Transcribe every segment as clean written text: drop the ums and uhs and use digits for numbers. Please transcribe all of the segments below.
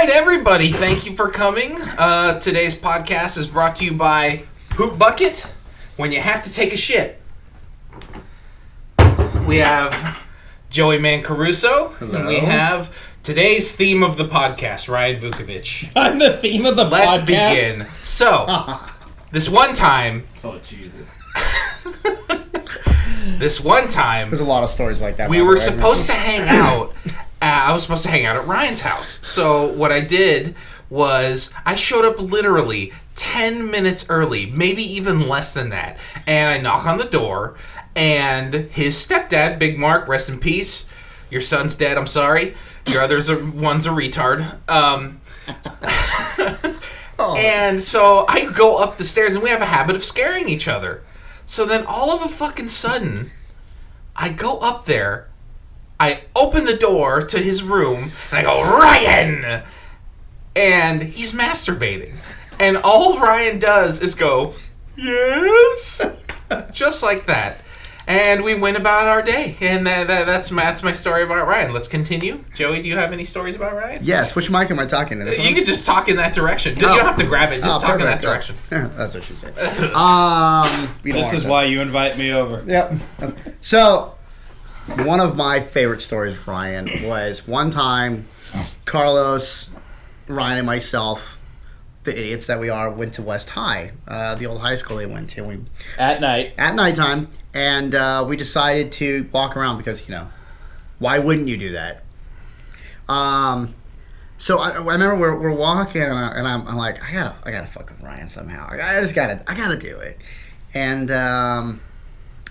right, everybody, thank you for coming. Today's podcast is brought to you by Poop Bucket, when you have to take a shit. We have Joey Mancaruso. Hello. And we have today's theme of the podcast, Ryan Vukovic. I'm the theme of the podcast. Let's begin. So, this one time... Oh, Jesus. This one time... There's a lot of stories like that. We were supposed to hang out. I was supposed to hang out at Ryan's house. So what I did was I showed up literally 10 minutes early, maybe even less than that. And I knock on the door, and his stepdad, Big Mark, rest in peace. Your son's dead, I'm sorry. Your one's a retard. And so I go up the stairs, and we have a habit of scaring each other. So then all of a fucking sudden, I go up there, I open the door to his room, and I go, Ryan! And he's masturbating. And all Ryan does is go, yes? Just like that. And we went about our day. And that's my story about Ryan. Let's continue. Joey, do you have any stories about Ryan? Yes. Which mic am I talking to? You can just talk in that direction. You don't have to grab it. Just talk in that direction. That's what she said. This is why you invite me over. Yep. So, one of my favorite stories, Ryan, was one time Carlos, Ryan, and myself, the idiots that we are, went to West High, the old high school they went to. At night. At nighttime, and we decided to walk around because, why wouldn't you do that? So I remember we're walking, and I'm like, I gotta fuck with Ryan somehow. I gotta do it. And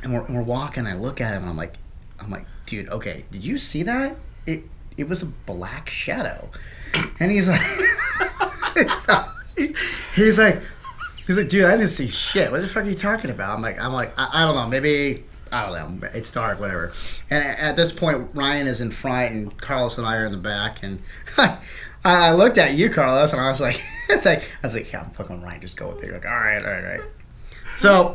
we're walking. I look at him, and I'm like, dude, okay, did you see that? It was a black shadow, and he's like, he's like, dude, I didn't see shit. What the fuck are you talking about? I'm like, I don't know, maybe, I don't know, it's dark, whatever. And at this point, Ryan is in front, and Carlos and I are in the back, and I looked at you, Carlos, and I was like, yeah, I'm fucking Ryan, just go with it. You're like, all right. So.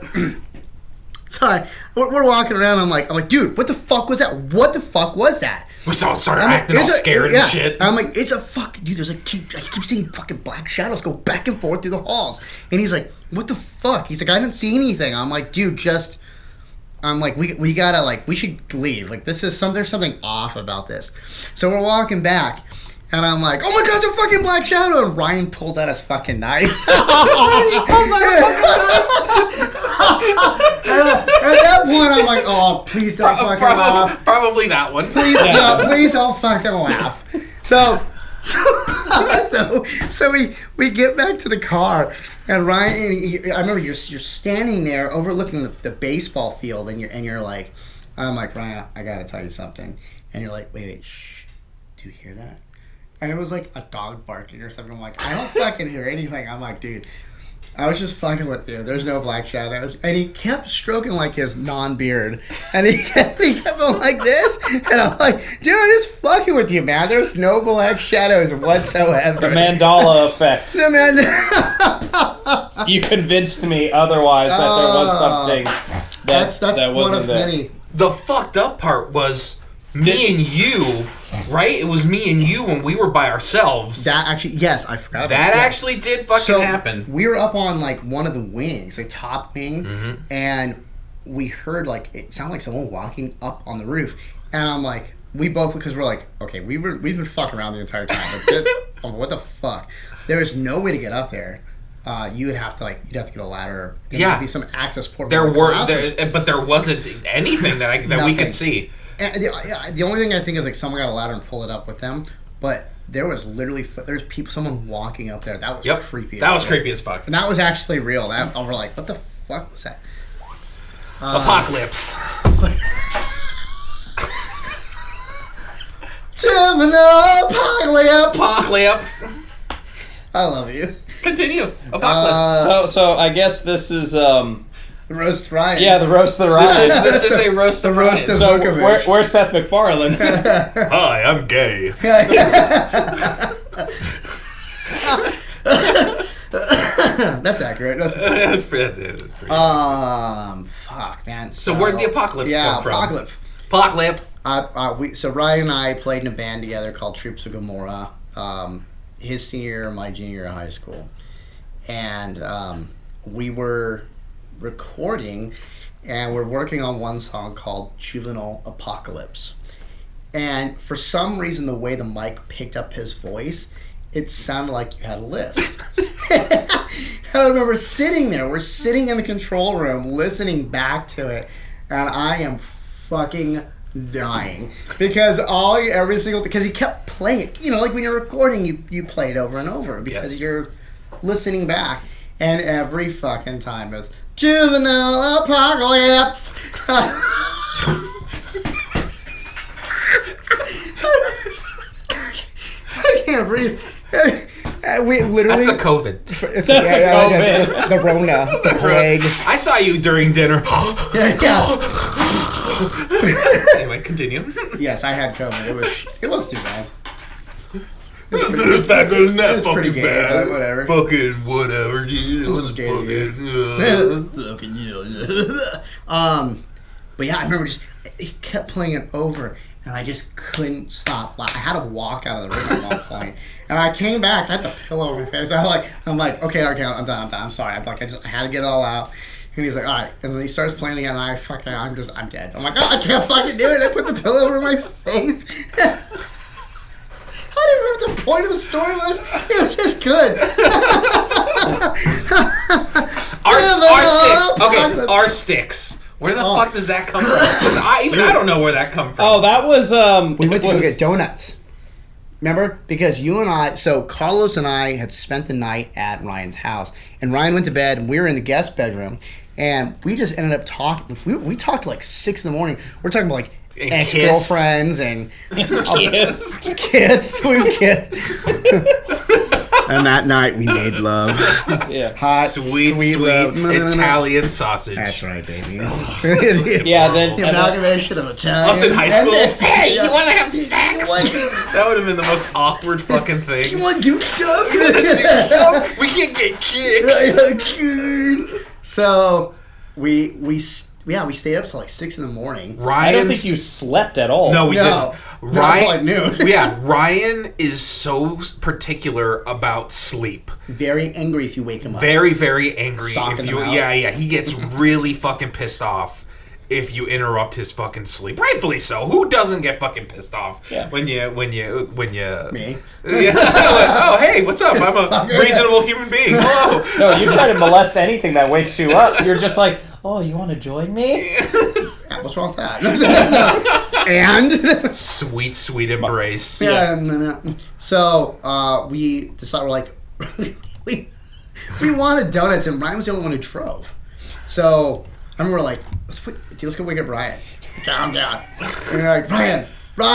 So we're walking around. I'm like, dude, what the fuck was that? What the fuck was that? We all started acting all scared and shit. I'm like, it's a fuck, dude. I keep seeing fucking black shadows go back and forth through the halls. And he's like, what the fuck? He's like, I didn't see anything. I'm like, dude, we gotta we should leave. Like, there's something off about this. So we're walking back. And I'm like, oh my god, it's a fucking black shadow! And Ryan pulls out his fucking knife. He pulls out a fucking knife! At that point, I'm like, oh, please don't fucking laugh. Probably that one. Please don't fucking laugh. So we get back to the car, and Ryan, I remember you're standing there overlooking the baseball field, and you're like, I'm like, Ryan, I gotta tell you something. And you're like, wait, shh, do you hear that? And it was like a dog barking or something. I'm like, I don't fucking hear anything. I'm like, dude, I was just fucking with you. There's no black shadows. And he kept stroking like his non-beard. And he kept going like this. And I'm like, dude, I'm just fucking with you, man. There's no black shadows whatsoever. The Mandela effect. You convinced me otherwise that there was something that's that one wasn't of there. many. The fucked up part was me and you, right? It was me and you when we were by ourselves. That actually, yes, I forgot about that. That actually did fucking happen. We were up on one of the wings, top wing, and we heard it sounded like someone walking up on the roof. And I'm like, we both, because we're like, okay, we've been fucking around the entire time. What the fuck? There's no way to get up there. You'd have to get a ladder. There'd be some access port. But there wasn't anything that we could see. And the only thing I think is someone got a ladder and pulled it up with them, but there was literally someone walking up there. That was creepy. That was creepy as fuck. And that was actually real. We're like, what the fuck was that? Apocalypse. Apocalypse. I love you. Continue. Apocalypse. So I guess this is Roast Ryan. Yeah, the roast of Ryan. This is a roast of Ryan. So where's Seth MacFarlane? Hi, I'm gay. That's accurate. That's pretty. Fuck, man. So where'd the apocalypse come from? Apocalypse. So Ryan and I played in a band together called Troops of Gomorrah. his senior year, my junior year of high school, and we were recording, and we're working on one song called "Juvenile Apocalypse." And for some reason, the way the mic picked up his voice, it sounded like you had a lisp. I remember sitting there. We're sitting in the control room, listening back to it, and I am fucking dying because because he kept playing it. You know, like when you're recording, you play it over and over because you're listening back, and every fucking time is "Juvenile Apocalypse." I can't breathe. We literally. That's a COVID. It's the Rona, the plague. I saw you during dinner. Yeah. Anyway, continue. Yes, I had COVID. It was too bad. It's not good. It's not pretty fucking gay, bad. but whatever. Fucking whatever, dude. It was gay, fucking. But yeah, I remember he kept playing it over, and I just couldn't stop. I had to walk out of the room at one point, and I came back. I had the pillow over my face. I'm like, okay, I'm done. I'm sorry. I had to get it all out. And he's like, all right. And then he starts playing again, and I'm dead. I'm like, oh, I can't fucking do it. I put the pillow over my face. I didn't remember what the point of the story was. It was just good. Our sticks. Okay, our sticks. Where the fuck does that come from? Because I don't know where that comes from. Oh, that was we went to go get donuts. Remember? Because you and I, so Carlos and I had spent the night at Ryan's house, and Ryan went to bed, and we were in the guest bedroom, and we just ended up talking. We talked till like 6 in the morning. We're talking about like ex-girlfriends and kissed. We kissed. And that night we made love. Yeah. Hot, sweet love. Italian sausage. That's right, baby. Yeah, then The amalgamation of Italian. Us in high school. Hey, you want to have sex? That would have been the most awkward fucking thing. You want to do stuff? We can get kicked. So we stayed up till like 6 in the morning. I don't think you slept at all. No, we didn't. No, Ryan, until like noon. Yeah, Ryan is so particular about sleep. Very angry if you wake him up. Very, very angry. Socking If you, him out. yeah, he gets really fucking pissed off if you interrupt his fucking sleep. Rightfully so. Who doesn't get fucking pissed off when you Me. Yeah. Oh, hey, what's up? I'm a reasonable human being. Hello. No, you try to molest anything that wakes you up. You're just like, oh, you want to join me? Yeah, what's wrong with that? And sweet embrace. yeah. So we decided we're like we wanted donuts, and Ryan was the only one who drove. So I remember like let's go wake up Ryan. Calm down. And you're like Ryan. You're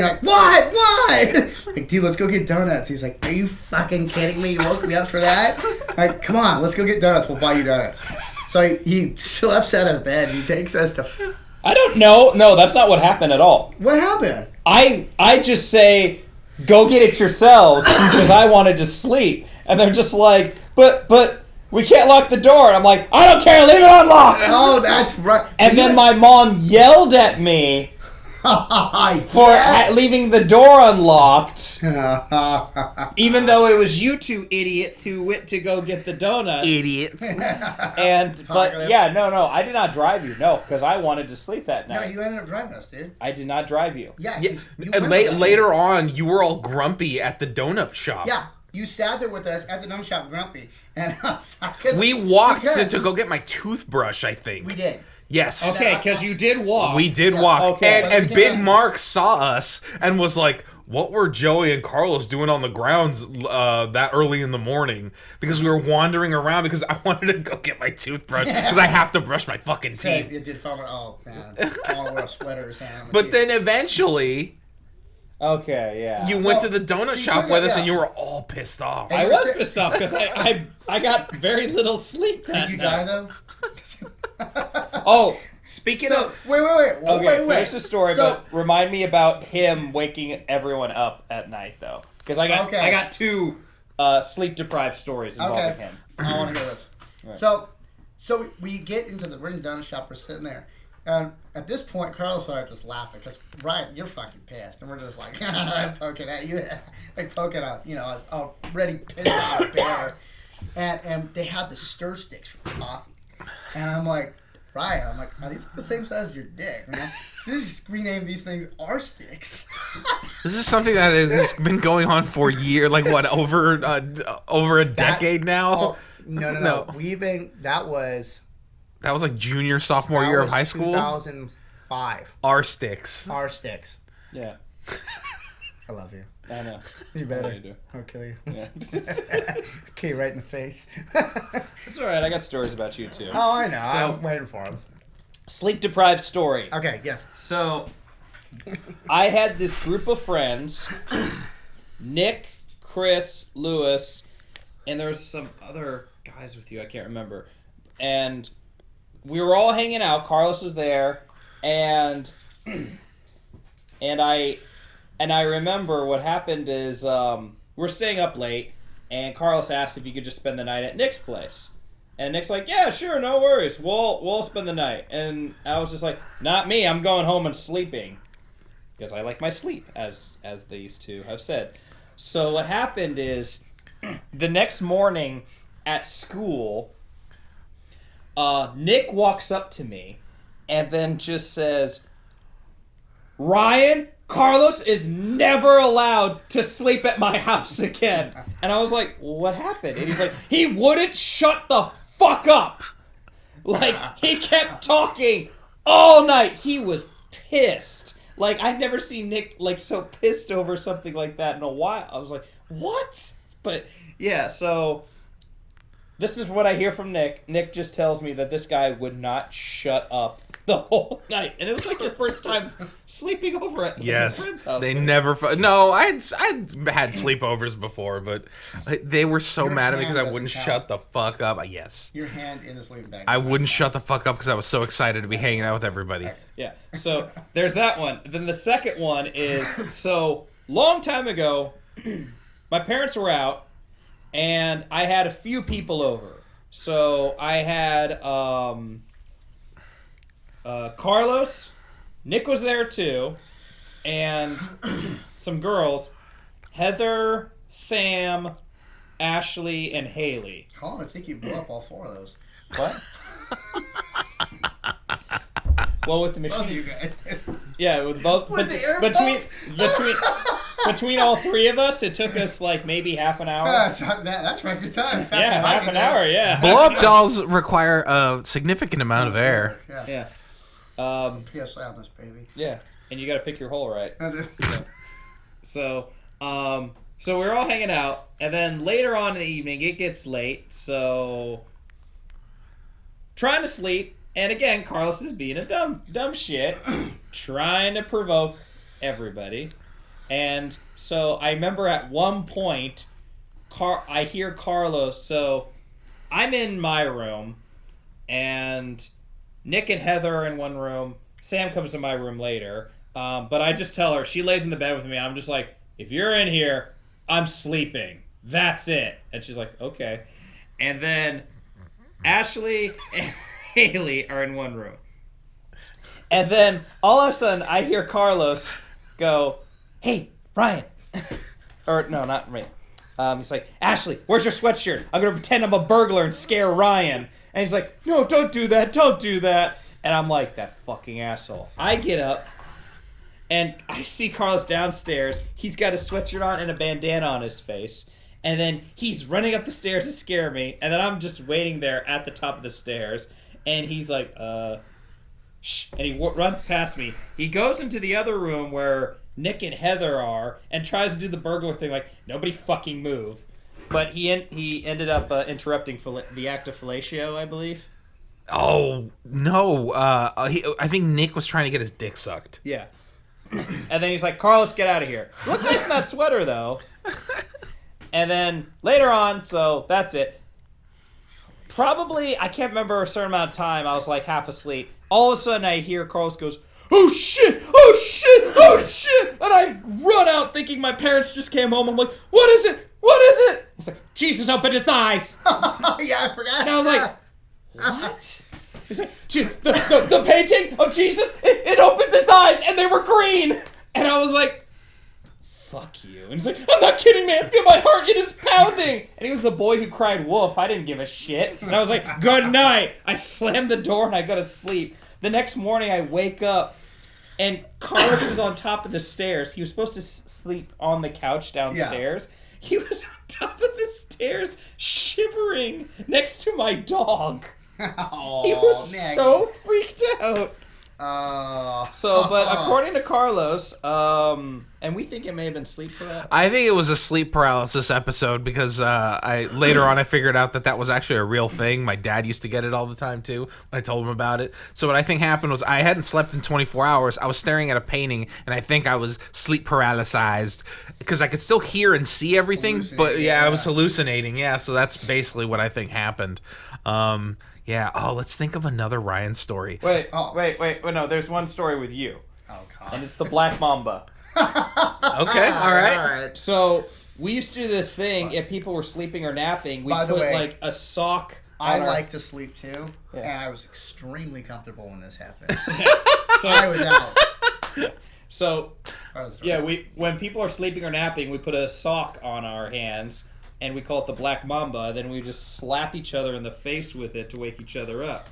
like what? Like, dude, let's go get donuts. He's like, are you fucking kidding me? You woke me up for that? Like, come on, let's go get donuts. We'll buy you donuts. So he slips out of bed. He takes us to. I don't know. No, that's not what happened at all. What happened? I just say, go get it yourselves because I wanted to sleep, and they're just like, but we can't lock the door. And I'm like, I don't care, leave it unlocked. Oh, that's right. And then my mom yelled at me for leaving the door unlocked, even though it was you two idiots who went to go get the donuts. Idiots. But yeah, no, I did not drive you. No, because I wanted to sleep that night. No, you ended up driving us, dude. I did not drive you. Yeah. And later on, you were all grumpy at the donut shop. Yeah. You sat there with us at the donut shop, grumpy, and we walked to go get my toothbrush. I think we did. Yes. Okay, because you did walk. We did walk. Okay. And Big Mark saw us and was like, what were Joey and Carlos doing on the grounds that early in the morning? Because we were wandering around because I wanted to go get my toothbrush because I have to brush my fucking teeth. It did feel oh, man. I want to wear a sweater or something. But then eventually... Okay, yeah. You went to the donut shop with us and you were all pissed off. I was pissed off because I got very little sleep that Did you night. die, though? Oh, speaking of... Wait. Okay, finish the story, but remind me about him waking everyone up at night, though. Because I got two sleep-deprived stories involving him. I want to hear this. Right. So we get into we're in the donut shop, we're sitting there, And at this point, Carlos and I are just laughing because Ryan, you're fucking pissed, and we're just like poking at you, like poking out, a already pissed off bear. And they had the stir sticks for coffee, and I'm like, Ryan, are these the same size as your dick? Man? Just rename these things R sticks. This is something that has been going on for years, like what, over a decade now? Oh, no. That was like junior, sophomore year of high school. 2005. R sticks. R sticks. Yeah. I love you. I know. You better. I know you do. I'll kill you. Yeah. Okay, right in the face. It's alright, I got stories about you too. Oh, I know. I'm waiting for him. Sleep deprived story. Okay, yes. So, I had this group of friends, Nick, Chris, Lewis, and there was some other guys with you, I can't remember. And we were all hanging out. Carlos was there, and I remember what happened is we're staying up late, and Carlos asked if you could just spend the night at Nick's place. And Nick's like, yeah, sure, no worries. We'll spend the night. And I was just like, not me. I'm going home and sleeping. Because I like my sleep, as these two have said. So what happened is, the next morning at school, Nick walks up to me and then just says, Ryan, Carlos is never allowed to sleep at my house again. And I was like, what happened? And he's like, he wouldn't shut the fuck up. Like, he kept talking all night. He was pissed. Like, I've never seen Nick, like, so pissed over something like that in a while. I was like, what? But, yeah, so this is what I hear from Nick. Nick just tells me that this guy would not shut up the whole night. And it was like your first time sleeping over at your friend's house. They never... No, I'd had sleepovers before, but they were so mad at me because I wouldn't shut the fuck up. Yes. Your hand in the sleeping bag. I wouldn't shut the fuck up because I was so excited to be hanging out with everybody. Yeah, so there's that one. Then the second one is, so long time ago, my parents were out, and I had a few people over. So I had Carlos, Nick was there too, and some girls, Heather, Sam, Ashley, and Haley. How long did it take you to blow up all four of those? What? Well, with the machine. Both of you guys did. Yeah, with both. Between all three of us, it took us like maybe half an hour. That's record time. Yeah, half an hour. Yeah. Blow-up dolls require a significant amount of air. Yeah. PSI on this baby. Yeah, and you got to pick your hole right. That's it. So we're all hanging out, and then later on in the evening, it gets late. So trying to sleep, and again, Carlos is being a dumb shit, trying to provoke everybody. And so I remember at one point, I hear Carlos. So I'm in my room, and Nick and Heather are in one room. Sam comes to my room later. But I just tell her, she lays in the bed with me, and I'm just like, if you're in here, I'm sleeping. That's it. And she's like, okay. And then Ashley and Haley are in one room. And then all of a sudden, I hear Carlos go, hey, Ryan. Or, no, not Ryan. He's like, Ashley, where's your sweatshirt? I'm going to pretend I'm a burglar and scare Ryan. And he's like, no, don't do that. Don't do that. And I'm like, that fucking asshole. I get up, and I see Carlos downstairs. He's got a sweatshirt on and a bandana on his face. And then he's running up the stairs to scare me. And then I'm just waiting there at the top of the stairs. And he's like, shh. And he runs past me. He goes into the other room where Nick and Heather are and tries to do the burglar thing, like, nobody fucking move. But he ended up interrupting the act of fellatio, I believe. Oh, no. I think Nick was trying to get his dick sucked. Yeah. And then he's like, Carlos, get out of here. Look nice in that sweater, though. And then later on, so that's it. Probably, I can't remember a certain amount of time, I was like half asleep. All of a sudden, I hear Carlos goes, oh shit, oh shit, oh shit. And I run out thinking my parents just came home. I'm like, what is it? What is it? He's like, Jesus opened its eyes. Yeah, I forgot. And I was like, what? He's like, the painting of Jesus, it opens its eyes, and they were green. And I was like, fuck you. And he's like, I'm not kidding, man. Feel my heart. It is pounding. And he was the boy who cried wolf. I didn't give a shit. And I was like, good night. I slammed the door and I go to sleep. The next morning I wake up and Carlos is on top of the stairs. He was supposed to sleep on the couch downstairs. Yeah. He was on top of the stairs shivering next to my dog. Oh, he was so freaked out. But according to Carlos, and we think it may have been sleep paralysis. I think it was a sleep paralysis episode because later on I figured out that was actually a real thing. My dad used to get it all the time too when I told him about it. So what I think happened was I hadn't slept in 24 hours. I was staring at a painting and I think I was sleep paralyzed because I could still hear and see everything. But I was hallucinating. Yeah, so that's basically what I think happened. Yeah. Oh, let's think of another Ryan story. Wait. No, there's one story with you. Oh, God. And it's the Black Mamba. Okay. All right. So we used to do this thing. If people were sleeping or napping, we put like a sock. I like to sleep too, and I was extremely comfortable when this happened. So I was out. So when people are sleeping or napping, we put a sock on our hands. And we call it the Black Mamba. Then we just slap each other in the face with it to wake each other up.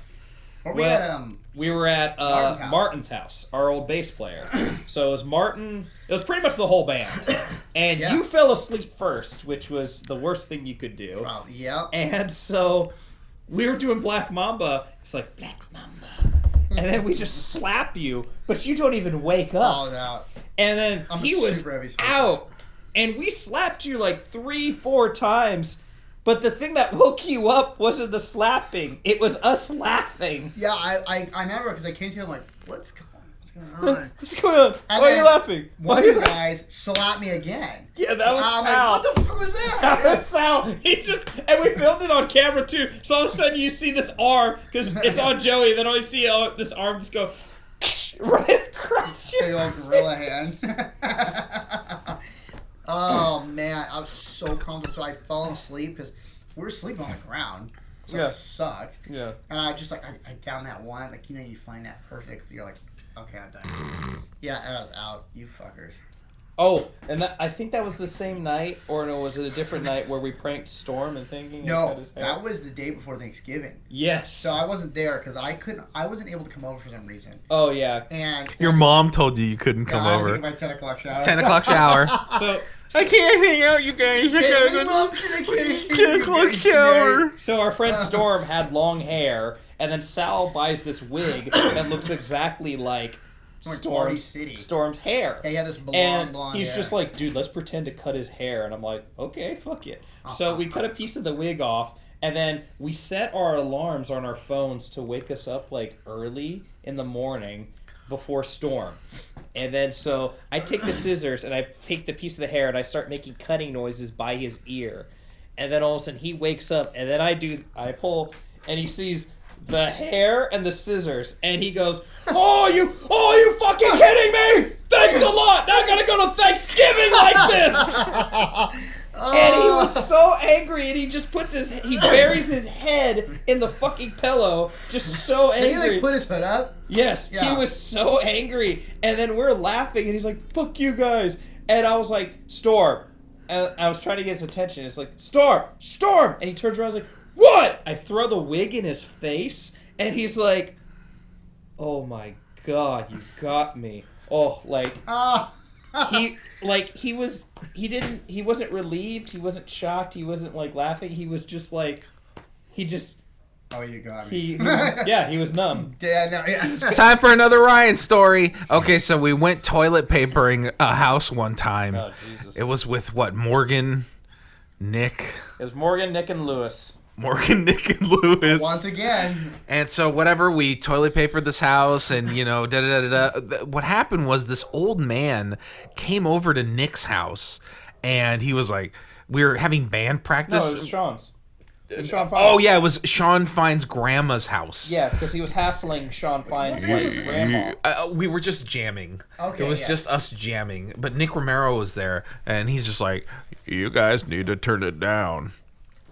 We were at Martin's house, our old bass player. So it was Martin. It was pretty much the whole band. And you fell asleep first, which was the worst thing you could do. Yep. And so we were doing Black Mamba. It's like, Black Mamba. And then we just slap you, but you don't even wake up. Oh, no. And then he was out. And we slapped you like 3-4 times, but the thing that woke you up wasn't the slapping; it was us laughing. Yeah, I remember because I came to him like, "What's going on? What's going on? Why are you laughing?" One of you guys slapped me again. Yeah, that was Sal. Like, what the fuck was that? That was Sal. And we filmed it on camera too. So all of a sudden you see this arm because it's on Joey. Then I see this arm just go right across your big old gorilla hand. Oh, man, I was so comfortable. So I'd fallen asleep because we were sleeping on the ground. So it sucked. Yeah. And I just, I down that one. Like, you find that perfect. You're like, okay, I'm done. Yeah, and I was out. You fuckers. Oh, and I think that was the same night, or no, was it a different night where we pranked Storm and thinking? No, that was the day before Thanksgiving. Yes. So I wasn't there because I wasn't able to come over for some reason. Oh, yeah. And your mom told you couldn't come over. I was my 10 o'clock shower. 10 o'clock shower. So I can't hang out, you guys. I gotta go 10 o'clock shower. So our friend Storm had long hair, and then Sal buys this wig that looks exactly like Storm's hair. Yeah, he had this blonde he's hair. just like, dude, let's pretend to cut his hair. And I'm like, okay, fuck it. So we cut a piece of the wig off, and then we set our alarms on our phones to wake us up like early in the morning before Storm. And then so I take the scissors and I take the piece of the hair and I start making cutting noises by his ear. And then all of a sudden he wakes up, and then I pull, and he sees the hair and the scissors, and he goes, "Oh, you fucking kidding me? Thanks a lot. Now I gotta go to Thanksgiving like this." And he was so angry, and he just buries his head in the fucking pillow, just so angry. Did he like put his hood up? Yes, yeah. He was so angry, and then we're laughing, and he's like, "Fuck you guys," and I was like, "Storm," and I was trying to get his attention. It's like, "Storm," and he turns around, and like, "What?" I throw the wig in his face, and he's like, "Oh my god, you got me." Oh, like he wasn't relieved, he wasn't shocked, he wasn't like laughing, he was just like, oh, you got me. He was numb. Yeah, no, yeah. Time for another Ryan story. Okay, so we went toilet papering a house one time. Oh, Jesus. It was with Morgan, Nick. It was Morgan, Nick, and Lewis. Morgan, Nick, and Lewis. Once again. And so we toilet papered this house, and what happened was this old man came over to Nick's house, and he was like, we were having band practice. No, it was Sean's. Sean Fine's. Oh yeah, it was Sean Fine's grandma's house. Yeah, because he was hassling Sean Fine's grandma. We were just jamming. Okay, it was just us jamming. But Nick Romero was there, and he's just like, "You guys need to turn it down,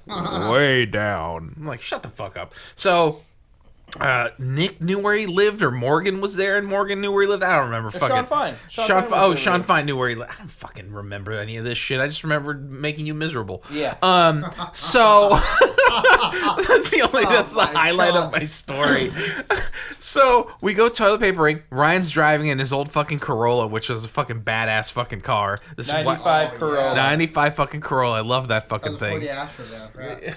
way down." I'm like, "Shut the fuck up." So Nick knew where he lived, or Morgan was there and Morgan knew where he lived. I don't remember. Sean Fine. Sean Fine knew where he lived. I don't fucking remember any of this shit. I just remembered making you miserable. Yeah. So that's the highlight of my story. So we go toilet papering. Ryan's driving in his old fucking Corolla, which was a fucking badass fucking car. This 95 Corolla. 95 fucking Corolla. I love that fucking That was thing. before the Astro, though, right?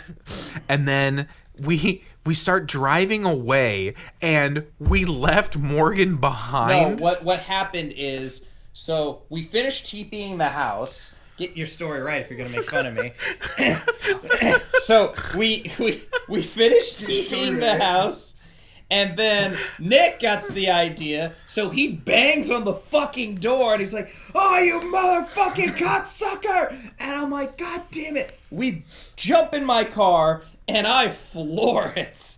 And then we start driving away, and we left Morgan behind. No, what happened is, so we finished TPing the house. Get your story right if you're gonna make fun of me. So we finished TPing the house, and then Nick gets the idea, so he bangs on the fucking door, and he's like, "Oh, you motherfucking cocksucker!" And I'm like, "God damn it!" We jump in my car, and I floor it.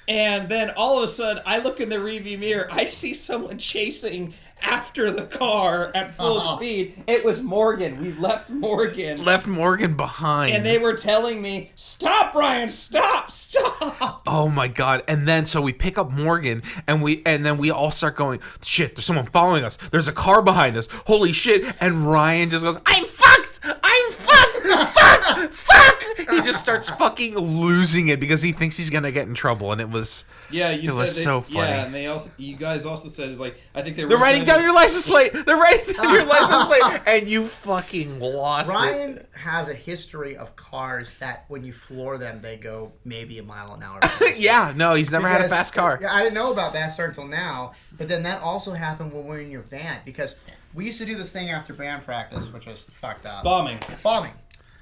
And then all of a sudden, I look in the rearview mirror. I see someone chasing after the car at full speed. It was Morgan. We left Morgan. Left Morgan behind. And they were telling me, "Stop, Ryan! Stop! Stop!" Oh my god. And then so we pick up Morgan, and then we all start going, "Shit, there's someone following us. There's a car behind us. Holy shit." And Ryan just goes, "I'm fucked! I'm fucked! Fuck! He just starts fucking losing it because he thinks he's gonna get in trouble, and it was so funny. Yeah, and you guys also said, it's like, I think they're writing down your license plate. They're writing down your license plate, and you fucking lost it. Ryan has a history of cars that when you floor them, they go maybe a mile an hour. Yeah, no, he's never had a fast car. Yeah, I didn't know about that until now. But then that also happened when we were in your van, because we used to do this thing after band practice, which was fucked up. Bombing.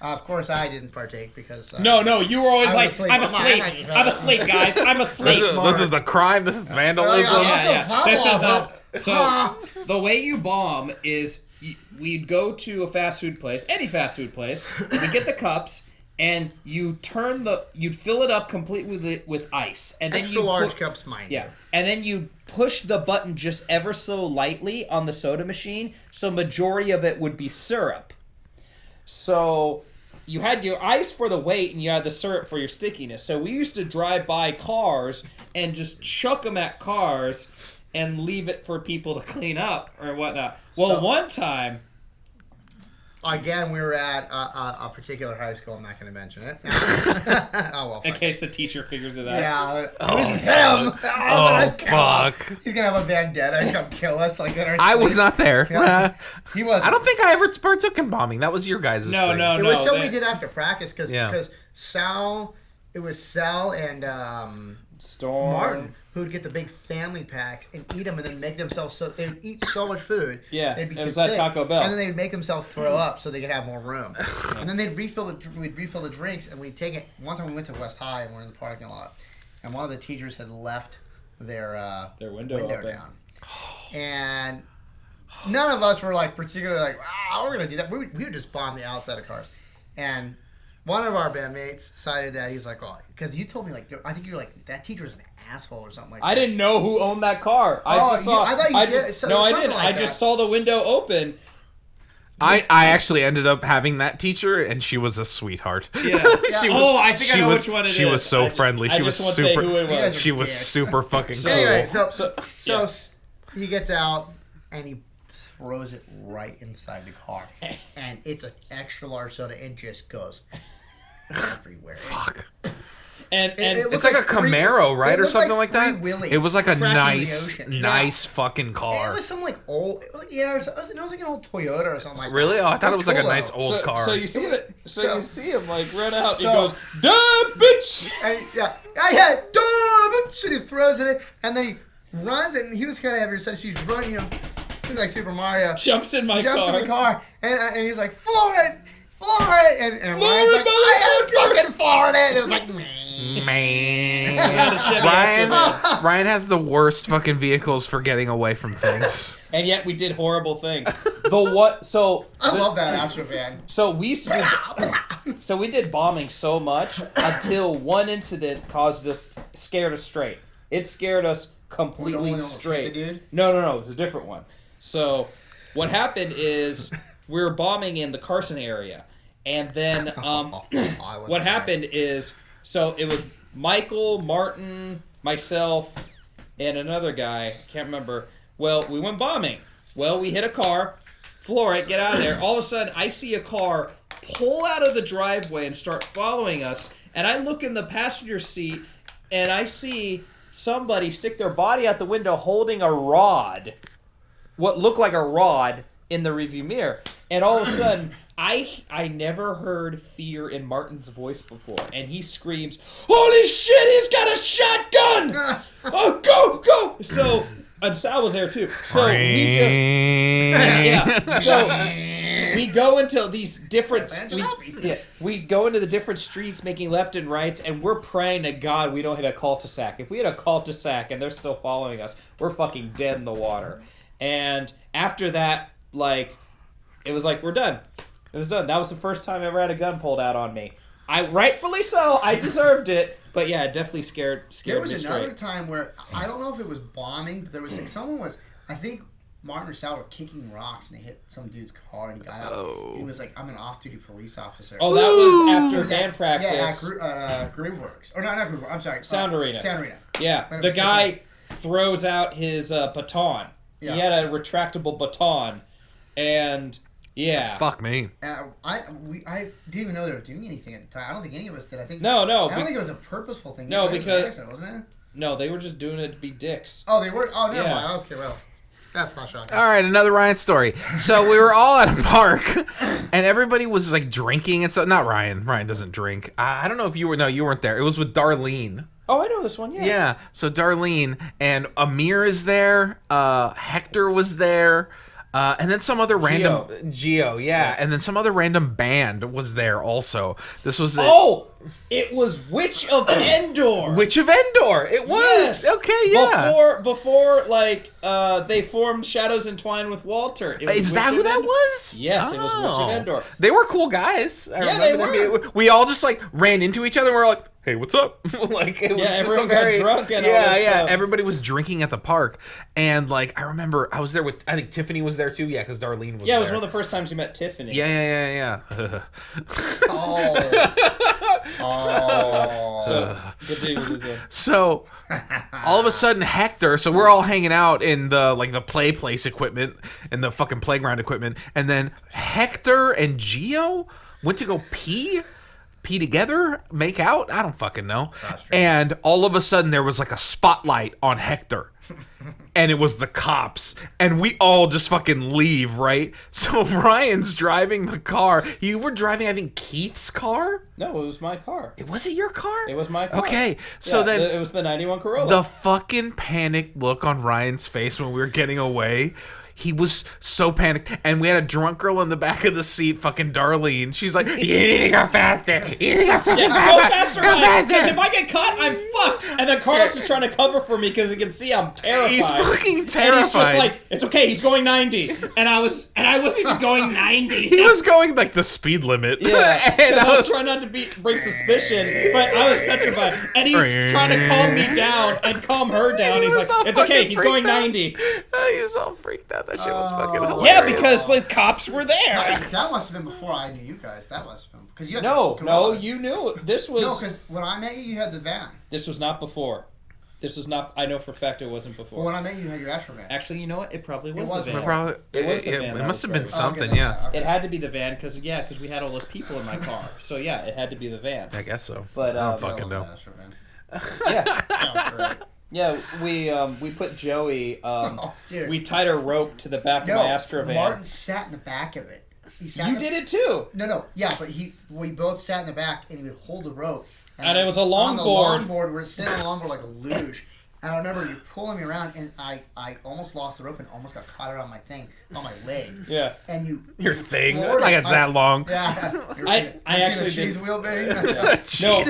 Of course, I didn't partake because... No, you were always like, asleep. I'm asleep, guys. I'm asleep. This is a crime. This is vandalism. So the way you bomb is we'd go to a fast food place, any fast food place. We get the cups, and you'd fill it up completely with ice, and then Extra large cups, mine. Yeah, and then you push the button just ever so lightly on the soda machine, so majority of it would be syrup. So you had your ice for the weight, and you had the syrup for your stickiness. So we used to drive by cars and just chuck them at cars and leave it for people to clean up or whatnot. Well, one time... Again, we were at a particular high school. I'm not going to mention it. Oh, well, in case the teacher figures it out. Yeah. It was him. Oh, fuck. He's going to have a vendetta come kill us. Like in our I was not there. Yeah. He was. I don't think I ever partook in bombing. That was your guys' thing. No. It was something we did after practice because Storm Sal and Martin who'd get the big family packs and eat them and then make themselves they would eat so much food. Yeah, they'd be it was sick, that Taco Bell. And then they'd make themselves throw up so they could have more room. And then we'd refill the drinks, and we'd take it. One time we went to West High and we're in the parking lot, and one of the teachers had left their window down. And none of us were like particularly like, we're gonna do that. We would just bomb the outside of cars. And one of our bandmates decided that he's like, because you told me I think you're like, that teacher's an asshole or something like that. I didn't know who owned that car. I thought you did. No, I didn't. I just saw the window open. I actually ended up having that teacher, and she was a sweetheart. Yeah. I think I know which one it is. She was so friendly. She was super. Say who it was. She was super fucking cool. Anyway, so he gets out and he throws it right inside the car, and it's an extra large soda and just goes everywhere. Fuck. And It it's like a Camaro, right, or something like that. Willy It was like a crashing in the nice ocean. fucking car. It was some like old, it was like an old Toyota or something like that. Really? Oh, I thought it was like a cool, nice though. old car. So you see it. You see him like run out. He So- goes, "Duh, bitch!" And he throws it in, and then he runs, and he was kind of heavy, so she's running him. He's like Super Mario. Jumps in my Jumps car. in the car, and he's like, floor it! And Floor Ryan's it, like, I am motherfucker! fucking flooring it! And it was like, Man. Yeah, Ryan has the worst fucking vehicles for getting away from things. And yet we did horrible things. I love that Astro van. So we used to we did bombing so much until one incident scared us straight. It scared us completely straight. Dude? No, it was a different one. So what happened is we were bombing in the Carson area, and then what happened is, so it was Michael, Martin, myself, and another guy, can't remember. Well, we went bombing. Well, we hit a car, floor it, get out of there. All of a sudden, I see a car pull out of the driveway and start following us. And I look in the passenger seat, and I see somebody stick their body out the window holding a rod. What looked like a rod in the rearview mirror. And all of a sudden, I never heard fear in Martin's voice before. And he screams, "Holy shit, he's got a shotgun! Oh, go!" So, and Sal was there too. So we just... Yeah. So we go into these different... We go into the different streets making left and rights, and we're praying to God we don't hit a cul-de-sac. If we hit a cul-de-sac and they're still following us, we're fucking dead in the water. And after that, like, it was like, we're done. It was done. That was the first time I ever had a gun pulled out on me. Rightfully so. I deserved it. But yeah, it definitely scared There was me another straight. time where, I don't know if it was bombing, but there was like, someone was, I think Martin or Sal were kicking rocks and they hit some dude's car and he got out. Oh. He was like, I'm an off-duty police officer. Oh, that was after band practice. Yeah, Grooveworks. Or not Grooveworks, I'm sorry. Sound Arena. Sound Arena. Yeah, the guy throws out his baton. Yeah. He had a retractable baton, and yeah. Fuck me. I didn't even know they were doing anything at the time. I don't think any of us did. I think No. I don't think it was a purposeful thing. No, it was an because accident, wasn't it? No, they were just doing it to be dicks. Oh, they were. Oh, never Yeah. mind. Okay, well, that's not shocking. All right, another Ryan story. So we were all at a park, and everybody was like drinking and stuff. Not Ryan. Ryan doesn't drink. I don't know if you were. No, you weren't there. It was with Darlene. Oh, I know this one. Yeah. Yeah. So Darlene and Amir is there. Hector was there. And then some other random Geo, yeah, and then some other random band was there also. This was it was Witch of Endor. Witch of Endor. It was. Yes. Okay, yeah. Before like they formed Shadows Entwined with Walter. It was Is that who that was? Yes, it was Witch of Endor. They were cool guys. I remember they were. We all just like ran into each other and we were like, "Hey, what's up?" Like it was just everyone a very, got drunk and all that stuff. Everybody was drinking at the park, and like I remember I was there with I think Tiffany was there too. Yeah, because Darlene was. Yeah, it was there. one of the first times you met Tiffany. Yeah. So continue with this one. So all of a sudden Hector, so we're all hanging out in the like the play place equipment and the fucking playground equipment, and then Hector and Geo went to go pee together, make out, I don't fucking know. And all of a sudden there was like a spotlight on Hector. And it was the cops, and we all just fucking leave, right? So Ryan's driving the car. You were driving, I think, Keith's car? No, it was my car. Was it your car? It was my car. Okay, so then it was the 91 Corolla. the fucking panicked look on Ryan's face when we were getting away. He was so panicked, and we had a drunk girl in the back of the seat, fucking Darlene. She's like, "You need to go faster. You need to go faster. Go faster, Ryan, because if I get caught, I'm fucked." And then Carlos is trying to cover for me because he can see I'm terrified. He's fucking terrified. And he's just like, "It's okay, he's going 90." And I wasn't even going 90. He was going like the speed limit. Yeah, and I was trying not to bring suspicion, but I was petrified. And he's trying to calm me down and calm her down. He's like, "It's okay, he's going 90." He was all freaked out. That shit was fucking hilarious. Yeah, because the cops were there. That must have been before I knew you guys. That must have been because you had No, you knew. This was... No, because when I met you, you had the van. This was not before. This was not... I know for a fact it wasn't before. Well, when I met you, you had your Astro van. Actually, you know what? It probably was, was the van. Probably, It was the van it that must have was been driving. something, Okay, yeah. okay. It had to be the van because we had all those people in my car. So yeah, it had to be the van. I guess so. But I don't I fucking love know. that Astro van. yeah, That was great. yeah. We put Joey. Dude. We tied a rope to the back of my Astro van. Martin sat in the back of it. He sat You did it too. No, yeah, but we both sat in the back and he would hold the rope. And it was a on the longboard. longboard, we're sitting on the longboard like a luge. And I remember you pulling me around, and I almost lost the rope and almost got caught around my thing, on my leg. Yeah. And Your thing? floored Like it. it's that long. Yeah. I actually cheese did- wheel, baby. No.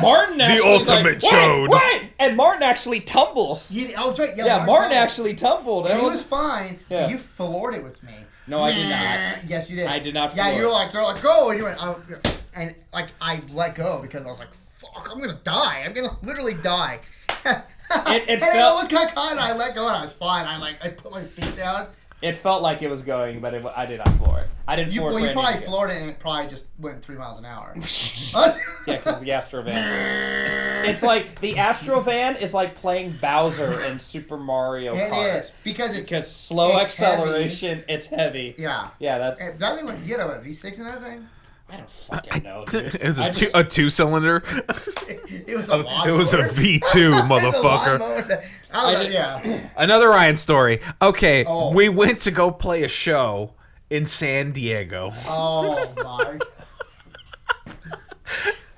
Martin actually ultimate like, chode. Wait! And Martin actually tumbles. Oh, that's right. Yeah, Martin tumbled. actually tumbled. And And he it was fine. Yeah. But you floored it with me. No, I did not. Yes, you did. I did not Yeah, floor you were it. like, they're like, go, and you went, oh, and like I let go because I was like, fuck, I'm gonna die. I'm gonna literally die. It and I felt- almost got caught, and I let go, and I was fine. I put my feet down, It felt like it was going, but I did not floor it. I didn't floor it for you probably anything. floored it and it probably just went 3 miles an hour. Yeah, because the Astrovan. It's like the Astrovan is like playing Bowser in Super Mario Kart. It is because slow it's acceleration. Heavy. It's heavy. Yeah. Yeah, that's. That thing went. You had a V6 in that thing. I don't fucking know, dude. It was a two-cylinder. It was a lawnmower. It was a V2, motherfucker. Another Ryan story. Okay, we went to go play a show in San Diego. Oh my.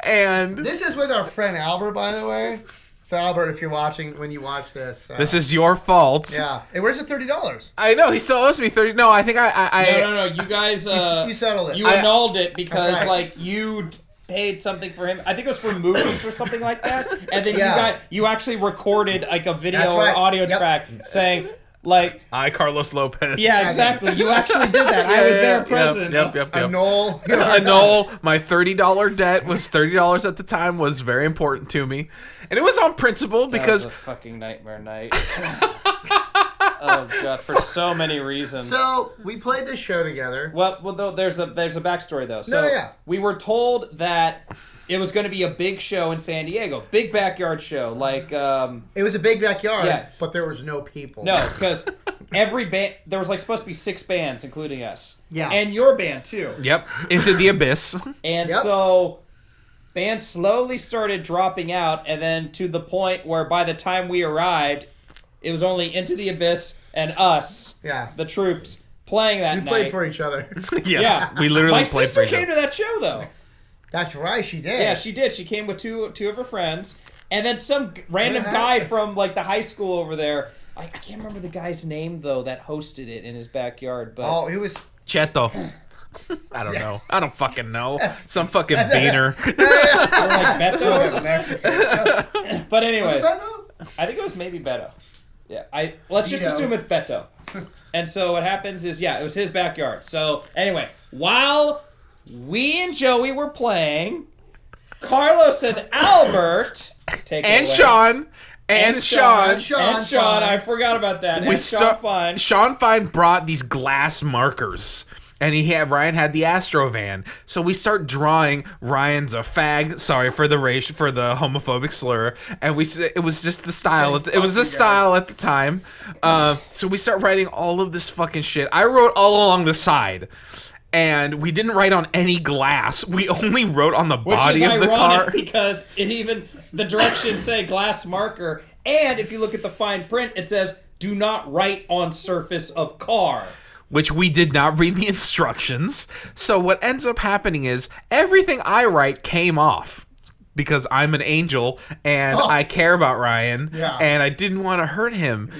And this is with our friend Albert, by the way. So Albert, if you're watching, when you watch this, this is your fault. Yeah. Hey, where's the $30? I know he still owes me 30. No, I think I. No. You guys. You settled it. You annulled it because right. like you paid something for him. I think it was for movies or something like that. And then you actually recorded like a video or audio track saying. Like Carlos Lopez. Yeah, exactly. You actually did that. I was there present. Yep. Annul. My $30 debt was $30 at the time was very important to me, and it was on principle because that was a fucking nightmare night. Oh god, for so many reasons. So we played this show together. Well, though there's a backstory though. So we were told that it was going to be a big show in San Diego, big backyard show. Like it was a big backyard, but there was no people. No, because every band there was like supposed to be 6 bands, including us. Yeah, and your band too. Yep, Into the Abyss. And so bands slowly started dropping out, and then to the point where by the time we arrived, it was only Into the Abyss and us, the troops, playing that night. We played for each other. Yes, we literally played for each other. My sister came to that show though. That's right, she did. Yeah, she did. She came with two of her friends, and then some random guy from like the high school over there. I can't remember the guy's name though that hosted it in his backyard. But it was Cheto. I don't know. I don't fucking know. Some fucking beaner. Like Beto. But anyways, I think it was maybe Beto. Yeah, let's just assume it's Beto. And so what happens is, it was his backyard. So anyway, while we and Joey were playing, Carlos and Albert Sean. I forgot about that. Sean Fine brought these glass markers. And Ryan had the Astrovan, so we start drawing Ryan's a fag. Sorry for the homophobic slur, and it was just the style. It was the style at the time. So we start writing all of this fucking shit. I wrote all along the side, and we didn't write on any glass. We only wrote on the body of the car. Because the directions say glass marker, and if you look at the fine print, it says do not write on surface of car. Which we did not read the instructions. So what ends up happening is everything I write came off because I'm an angel and I care about Ryan and I didn't want to hurt him.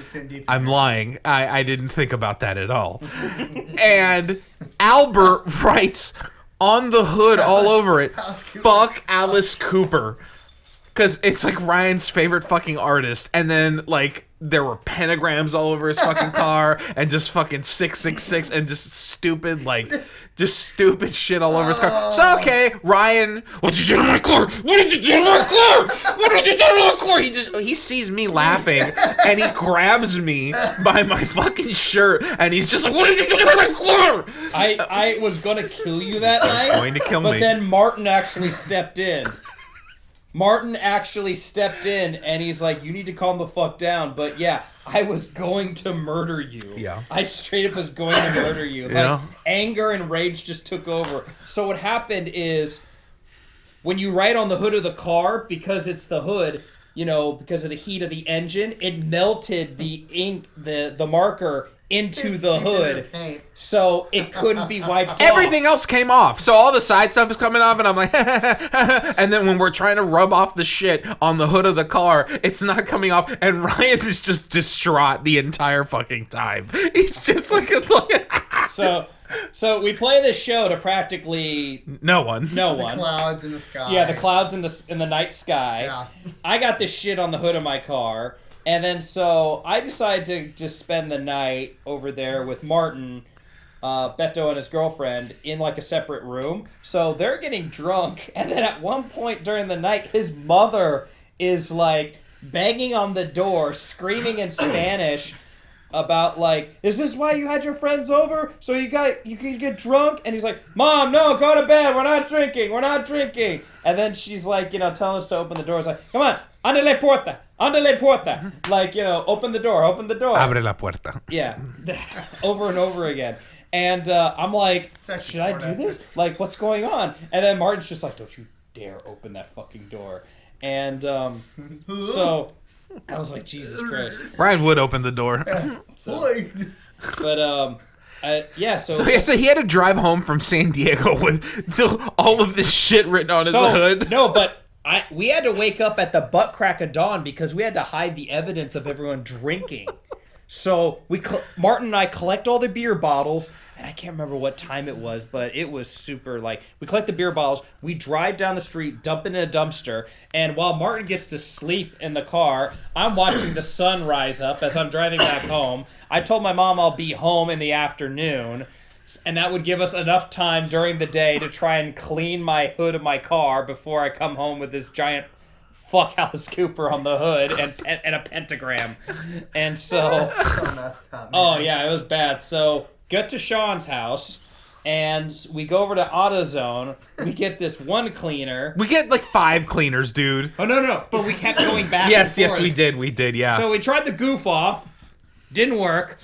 I'm lying. I didn't think about that at all. And Albert writes on the hood all over it, fuck Alice Cooper. Because it's like Ryan's favorite fucking artist. And then like there were pentagrams all over his fucking car and just fucking 666 and just stupid shit all over his car. So okay, Ryan, what did you do to my car? What did you do to my car? What did you do to my car? He sees me laughing and he grabs me by my fucking shirt and he's just like, what did you do to my car? I was gonna kill you that night. Going to kill me. But then Martin actually stepped in. And he's like, you need to calm the fuck down. But yeah, I was going to murder you. Yeah. I straight up was going to murder you. Like, anger and rage just took over. So what happened is, when you write on the hood of the car, because it's the hood, because of the heat of the engine, it melted the ink, the marker into the hood, so it couldn't be wiped off. Everything else came off, so all the side stuff is coming off, and I'm like, and then when we're trying to rub off the shit on the hood of the car, it's not coming off, and Ryan is just distraught the entire fucking time. He's just like So we play this show to practically no one. The clouds in the sky. Yeah, the clouds in the night sky. Yeah. I got this shit on the hood of my car. And then so I decided to just spend the night over there with Martin, Beto and his girlfriend in like a separate room. So they're getting drunk. And then at one point during the night, his mother is like banging on the door, screaming in Spanish, about like, is this why you had your friends over? So you could get drunk? And he's like, Mom, no, go to bed. We're not drinking. And then she's like, telling us to open the door. It's like, come on, ande la puerta. Like, open the door. Abre la puerta. Yeah, over and over again. And I'm like, should I do this? Like, what's going on? And then Martin's just like, don't you dare open that fucking door. And so I was like, Jesus Christ. Ryan would open the door. So he had to drive home from San Diego with all of this shit written on his hood. No, but we had to wake up at the butt crack of dawn because we had to hide the evidence of everyone drinking. So Martin and I collect all the beer bottles, and I can't remember what time it was, but it was super, we collect the beer bottles, we drive down the street, dump it in a dumpster, and while Martin gets to sleep in the car, I'm watching the sun rise up as I'm driving back home. I told my mom I'll be home in the afternoon, and that would give us enough time during the day to try and clean my hood of my car before I come home with this giant fuck Alice Cooper on the hood and a pentagram. And so messed up, man. Oh yeah, it was bad. So get to Sean's house and we go over to AutoZone. We get this one cleaner. We get 5 cleaners, dude. Oh no, but we kept going back. Yes, and forth. we did, yeah. So we tried the goof off, didn't work.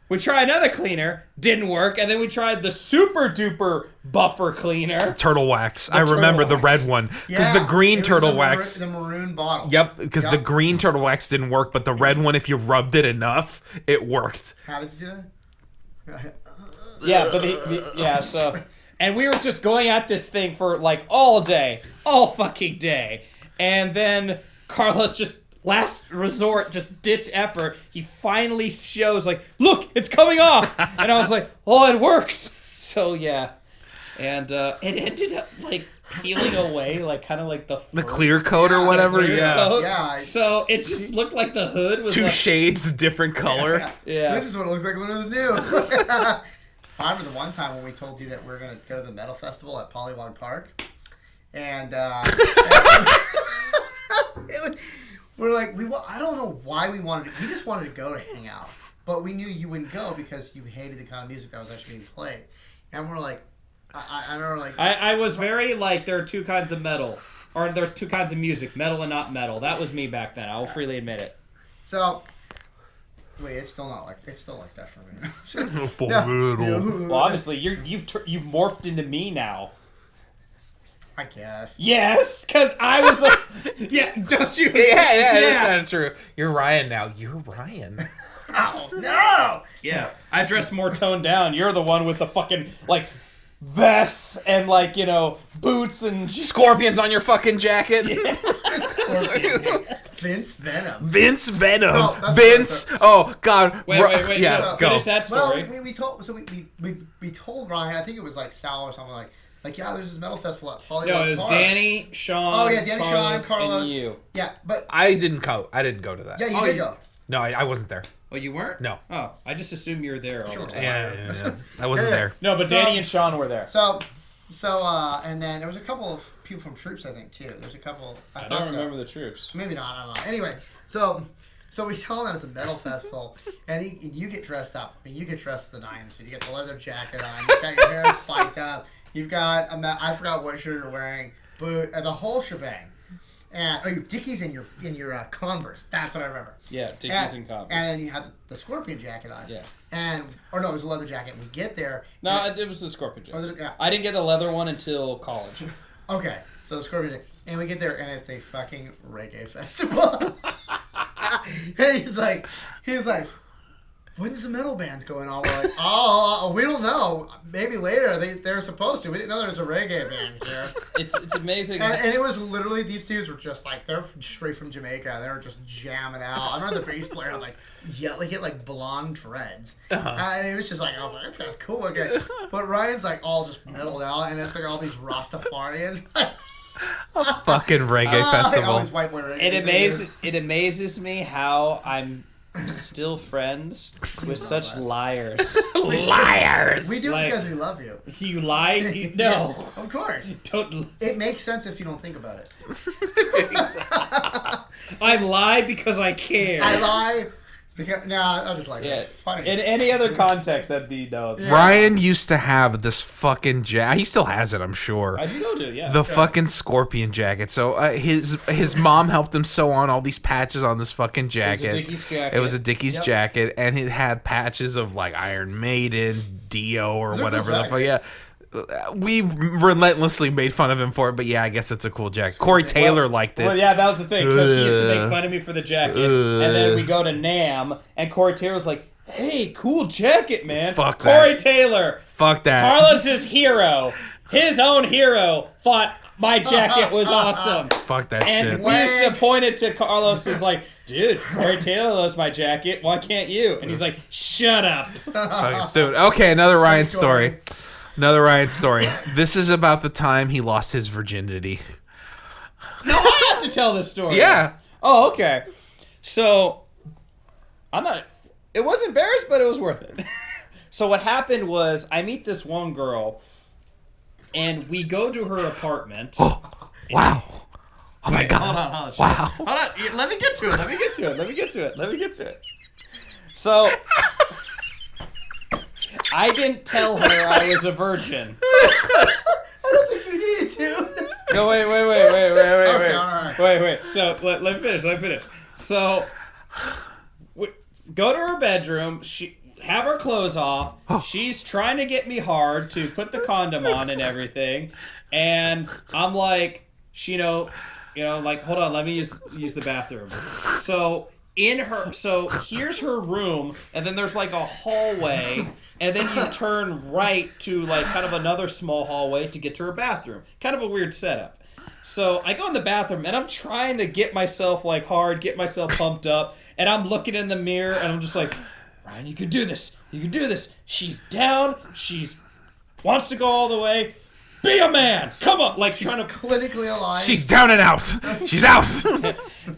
We tried another cleaner, didn't work, and then we tried the super duper buffer cleaner. Turtle wax. I remember the red one. Because the green turtle wax. The maroon bottle. Yep, because the green turtle wax didn't work, but the red one, if you rubbed it enough, it worked. How did you do that? Yeah, but so... And we were just going at this thing for, all fucking day. And then Carlos just... last resort, just ditch effort. He finally shows, look, it's coming off. And I was like, oh, it works. So, yeah. And it ended up, peeling away, kind of like the clear coat or whatever. Yeah. So it just looked like the hood was 2 shades, different color. Yeah. This is what it looked like when it was new. I remember the one time when we told you that we were going to go to the metal festival at Pollywog Park. And, we're like, I don't know why we wanted to. We just wanted to go to hang out. But we knew you wouldn't go because you hated the kind of music that was actually being played. And we're like, I remember I was very there are 2 kinds of metal. Or there's 2 kinds of music, metal and not metal. That was me back then. I will freely admit it. So, wait, it's still like that for me. Well, obviously, you've morphed into me now. I guess. Yes, because I was yeah, don't you? Yeah, that's kind of true. You're Ryan now. You're Ryan. Oh, no! Yeah, I dress more toned down. You're the one with the fucking, vests and, boots and... Scorpions on your fucking jacket. Yeah. Scorpion. Vince Venom. Vince. Oh, God. Wait. Yeah, so go. Finish that story. Well, we told Ryan, I think it was, Sal or something yeah, there's this metal festival at Pollywog Park. No, it was Danny, Sean, Carlos, and you. Yeah, but... I didn't go to that. Yeah, you did go. No, I wasn't there. Oh, you weren't? No. Oh, I just assumed you were there all the time. Yeah. I wasn't there. No, but Danny and Sean were there. So, and then there was a couple of people from Troops, I think, too. There's a couple... I don't remember the Troops. Maybe not, I don't know. Anyway, so we tell him that it's a metal festival, and you get dressed up. I mean, you get dressed to the nines. So you get the leather jacket on, you got your hair spiked up, you've got, I forgot what shirt you're wearing, but the whole shebang. And Dickies in your Converse. That's what I remember. Yeah, Dickies and Converse. And then you had the Scorpion jacket on. Yeah. It was a leather jacket. We get there. No, it was the Scorpion jacket. Yeah. I didn't get the leather one until college. Okay, so the Scorpion jacket. And we get there, and it's a fucking reggae festival. And he's like, when's the metal bands going on? We're like, oh, we don't know. Maybe later. They're supposed to. We didn't know there was a reggae band here. It's amazing. And it was literally, these dudes were just they're straight from Jamaica. They were just jamming out. I remember the bass player he had blonde dreads. And it was just I was like, this guy's cool looking. But Ryan's all just metaled out, and it's all these Rastafarians. A fucking reggae festival. Always white boy reggae. It amazes me how I'm still friends with such liars. Liars! We do it because we love you. You lie? No. Yeah, of course. Don't. It makes sense if you don't think about it. I lie because I care. I lie No, I was just like, Yeah. it's funny. In any other context, that'd be no. Yeah. Ryan used to have this fucking jacket. He still has it, I'm sure. I still do, yeah. The fucking scorpion jacket. So his mom helped him sew on all these patches on this fucking jacket. It was a Dickies jacket. It was a Dickies Yep. jacket, and it had patches of like Iron Maiden, Dio, or It's a whatever cool the fuck. Yeah. We relentlessly made fun of him for it, but yeah, I guess it's a cool jacket. Corey Taylor liked it. Well, yeah, that was the thing, because he used to make fun of me for the jacket, and then we go to NAMM, and Corey Taylor's like, hey, cool jacket, man. Fuck Corey that. Taylor, Fuck that. Carlos's hero, his own hero, thought my jacket was awesome. Fuck that And shit. we used to point it to Carlos as like, dude, Corey Taylor loves my jacket. Why can't you? And he's like, shut up. Fucking stupid. Okay, another Ryan story. Another Ryan story. This is about the time he lost his virginity. No, I have to tell this story. Yeah. Oh, okay. So, it was embarrassed, but it was worth it. So what happened was, I meet this one girl, and we go to her apartment. Oh, wow. Oh my God. Hold on. Wow. Hold on. Let me get to it. So, I didn't tell her I was a virgin. I don't think you needed to. No, wait. Okay, all right. Wait. So, let me finish. So, go to her bedroom. Have her clothes off. She's trying to get me hard to put the condom on and everything. And I'm like, like, hold on, let me use the bathroom. So here's her room, and then there's like a hallway, and then you turn right to like kind of another small hallway to get to her bathroom. Kind of a weird setup. So I go in the bathroom, and I'm trying to get myself like hard, get myself pumped up, and I'm looking in the mirror, and I'm just like, Ryan, you can do this. She's down. She's wants to go all the way. Be a man. Come on. Like trying to Clinically alive. She's down and out. She's out.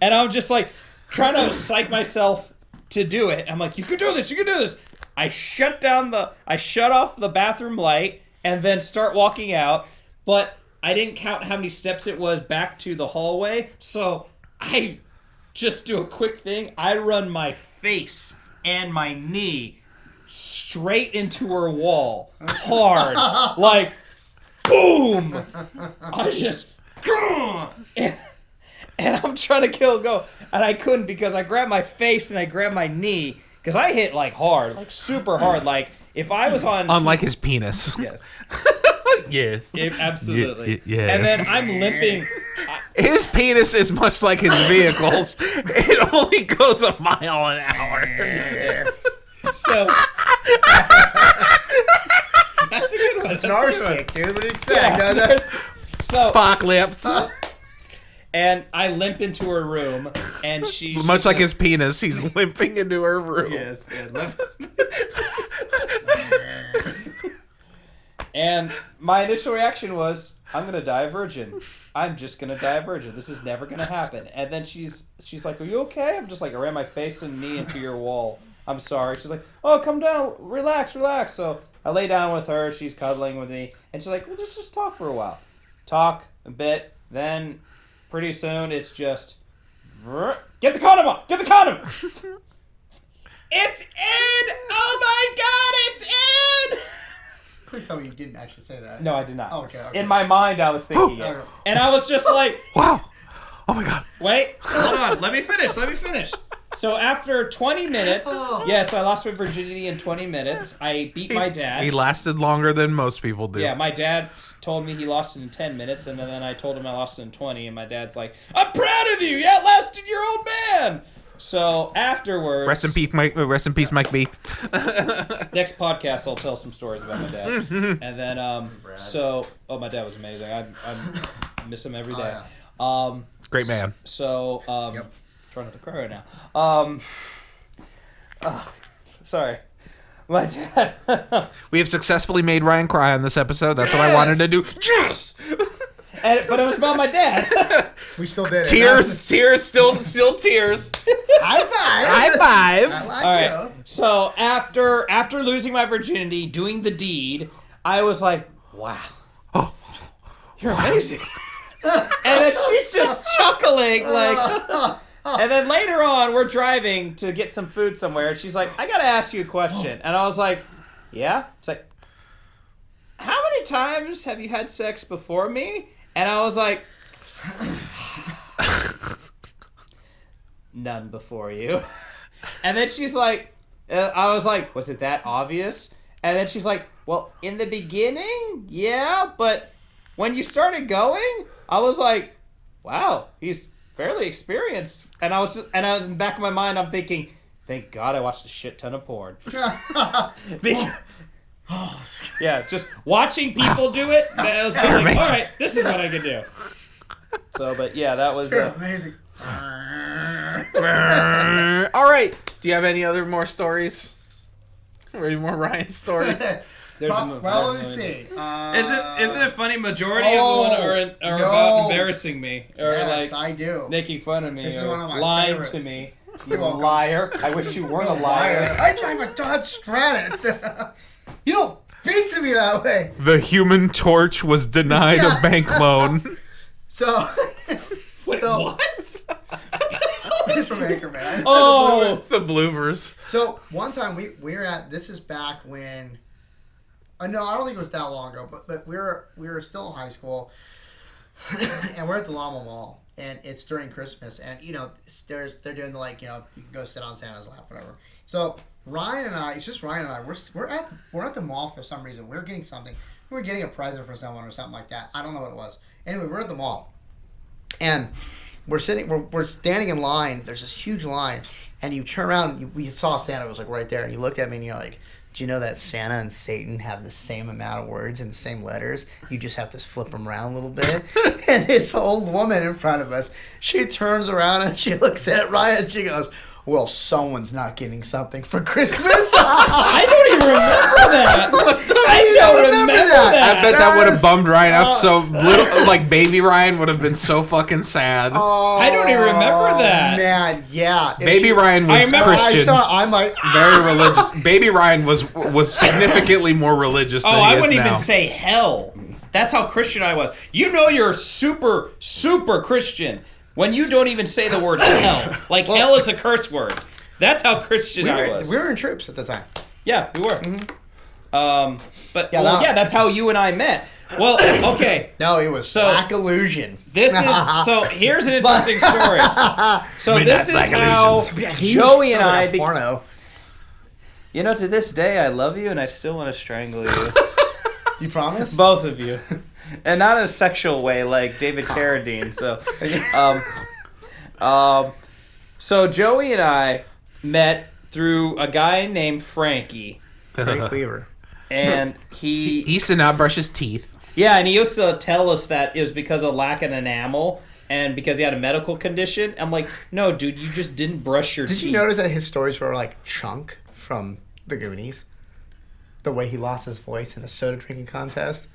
And I'm just like trying to psych myself to do it. I'm like, you can do this. I shut off the bathroom light and then start walking out, but I didn't count how many steps it was back to the hallway. So I just do a quick thing. I run my face and my knee straight into her wall hard. Like, boom! I just, and I'm trying to go, and I couldn't because I grabbed my face and I grabbed my knee because I hit like hard, like super hard. Like if I was on, Unlike his penis. yes, Yes. Absolutely. Yes. And then I'm limping. His penis is much like his vehicles. It only goes a mile an hour. So that's a good one. It's an arse kick, dude. What do you expect? Yeah, No, there's- so Apocalypse. and I limp into her room, and she's Much like his penis, he's limping into her room. Yes. Yeah, limp. And my initial reaction was, I'm gonna die a virgin. I'm just gonna die a virgin. This is never gonna happen. And then she's like, are you okay? I'm just like, I ran my face and knee into your wall. I'm sorry. She's like, oh, come down, relax. So I lay down with her. She's cuddling with me, and she's like, well, just talk for a while. Talk a bit. Then pretty soon it's just, get the condom on. Get the condom. It's in. Oh my God, it's in. Please tell me you didn't actually say that. No, I did not. Oh, okay. In my mind, I was thinking it. And I was just like, Wow. Oh my God. wait, hold on. Let me finish. So after 20 minutes, yes, I lost my virginity in 20 minutes. I beat my dad. He lasted longer than most people do. Yeah, my dad told me he lost it in 10 minutes, and then I told him I lost it in 20, and my dad's like, I'm proud of you. You outlasted your old man. So afterwards... Rest in peace, Mike B. Next podcast, I'll tell some stories about my dad. And then, my dad was amazing. I miss him every day. Oh, yeah. Great man. So, Yep. trying not to cry right now. Sorry. My dad... We have successfully made Ryan cry on this episode. That's what I wanted to do. Yes! But it was about my dad. We still did it. Tears, still tears. High five. High five. I like All you. right. So after losing my virginity, doing the deed, I was like, wow. Oh. You're amazing. And then she's just chuckling like, And then later on, we're driving to get some food somewhere, and she's like, I gotta ask you a question. And I was like, yeah? It's like, how many times have you had sex before me? And I was like, none before you. And then she's like, I was like, was it that obvious? And then she's like, well, in the beginning, yeah, but when you started going, I was like, wow, he's fairly experienced. And I was in the back of my mind, I'm thinking, thank God I watched a shit ton of porn. Yeah, just watching people do it, I was like, all right, this is what I can do. So, but yeah, that was amazing. All right. Do you have any other more stories? Or any more Ryan stories? Well, let me see. Isn't it funny? Majority of them are about embarrassing me, or yes, like I do. making fun of me, This is or one of my lying favorites. to me. You liar! I wish you weren't a liar. I drive a Dodge Stratus. You don't speak to me that way. The Human Torch was denied a bank loan. So, Wait, what? It's from Anchorman. Oh, It's the Bloovers. So one time we were at, this is back when, no, I don't think it was that long ago, but we were still in high school, and we're at the Llama Mall, and it's during Christmas, and they're doing you can go sit on Santa's lap, whatever. So Ryan and I, it's just Ryan and I, we're at the mall for some reason. We're getting something. We were getting a present for someone or something like that. I don't know what it was. Anyway, we're at the mall, and we're standing in line. There's this huge line, and you turn around. We saw Santa. It was like right there, and you look at me, and you're like, "Do you know that Santa and Satan have the same amount of words and the same letters? You just have to flip them around a little bit." And this old woman in front of us, she turns around and she looks at Ryan. And she goes, "Well, someone's not getting something for Christmas." I don't even remember that. I don't remember that. I bet that would have bummed Ryan out so little. Like baby Ryan would have been so fucking sad. I don't even remember that. Man, yeah. Baby Ryan was Christian. I'm like, very religious. Baby Ryan was significantly more religious than he is I wouldn't now. even say hell. That's how Christian I was. You're super, super Christian when you don't even say the word hell. Like, hell is a curse word. That's how Christian I was. We were in troops at the time. Yeah, we were. Mm-hmm. That's how you and I met. Well, okay. No, it was black illusion. This is so. Here's an interesting story. So this is how Joey and I. Porno. To this day, I love you, and I still want to strangle you. You promise? Both of you, and not in a sexual way like David Carradine. So Joey and I met through a guy named Frankie. Frank Weaver. And he used to not brush his teeth. Yeah, and he used to tell us that it was because of lack of enamel and because he had a medical condition. I'm like, no, dude, you just didn't brush your teeth. Did you notice that his stories were like Chunk from The Goonies? The way he lost his voice in a soda drinking contest?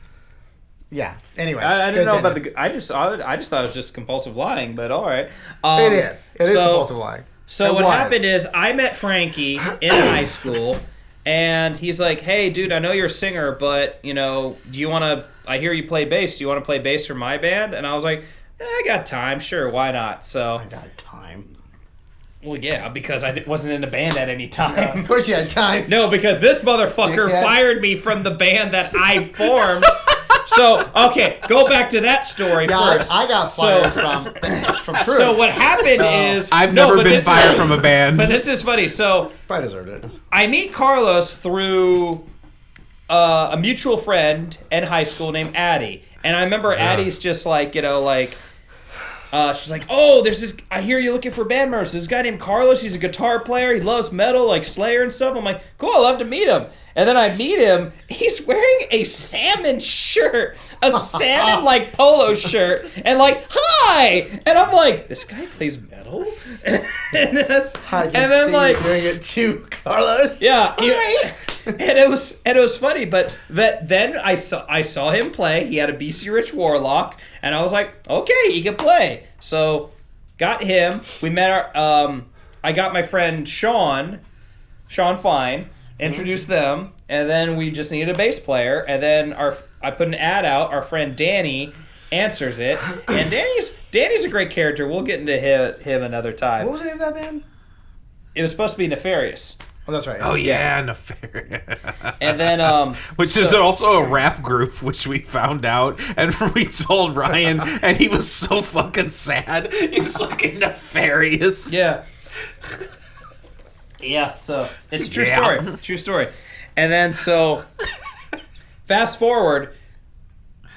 Yeah. Anyway. I didn't know about I just thought it was just compulsive lying, but all right. It is. It is compulsive lying. So what happened is I met Frankie in high school, and he's like, hey, dude, I know you're a singer, but, do you want to, I hear you play bass. Do you want to play bass for my band? And I was like, I got time. Sure, why not? So I got time. Well, yeah, because I wasn't in a band at any time. Yeah, of course you had time. No, because this motherfucker fired me from the band that I formed. So, okay, go back to that story first. I got fired from True. So what happened is... I've never been fired from a band. But this is funny. So probably deserved it. I meet Carlos through a mutual friend in high school named Addie. And I remember Addie's just like, she's like, oh, there's this, I hear you looking for band members. This guy named Carlos, he's a guitar player. He loves metal, like Slayer and stuff. I'm like, cool, I'd love to meet him. And then I meet him. He's wearing a salmon shirt, a salmon like polo shirt, and like, hi. And I'm like, this guy plays metal. And then like doing it too, Carlos. Yeah. And it was funny, but then I saw him play. He had a BC Rich Warlock, and I was like, okay, he can play. So got him. We met I got my friend Sean Fine, introduced them, and then we just needed a bass player. And then I put an ad out. Our friend Danny answers it. And Danny's a great character. We'll get into him another time. What was the name of that band? It was supposed to be Nefarious. Oh, that's right. Oh yeah, Nefarious. And then which is also a rap group, which we found out, and we told Ryan, and he was so fucking sad. He's fucking Nefarious. Yeah. Yeah, so it's true story. True story. And then so fast forward,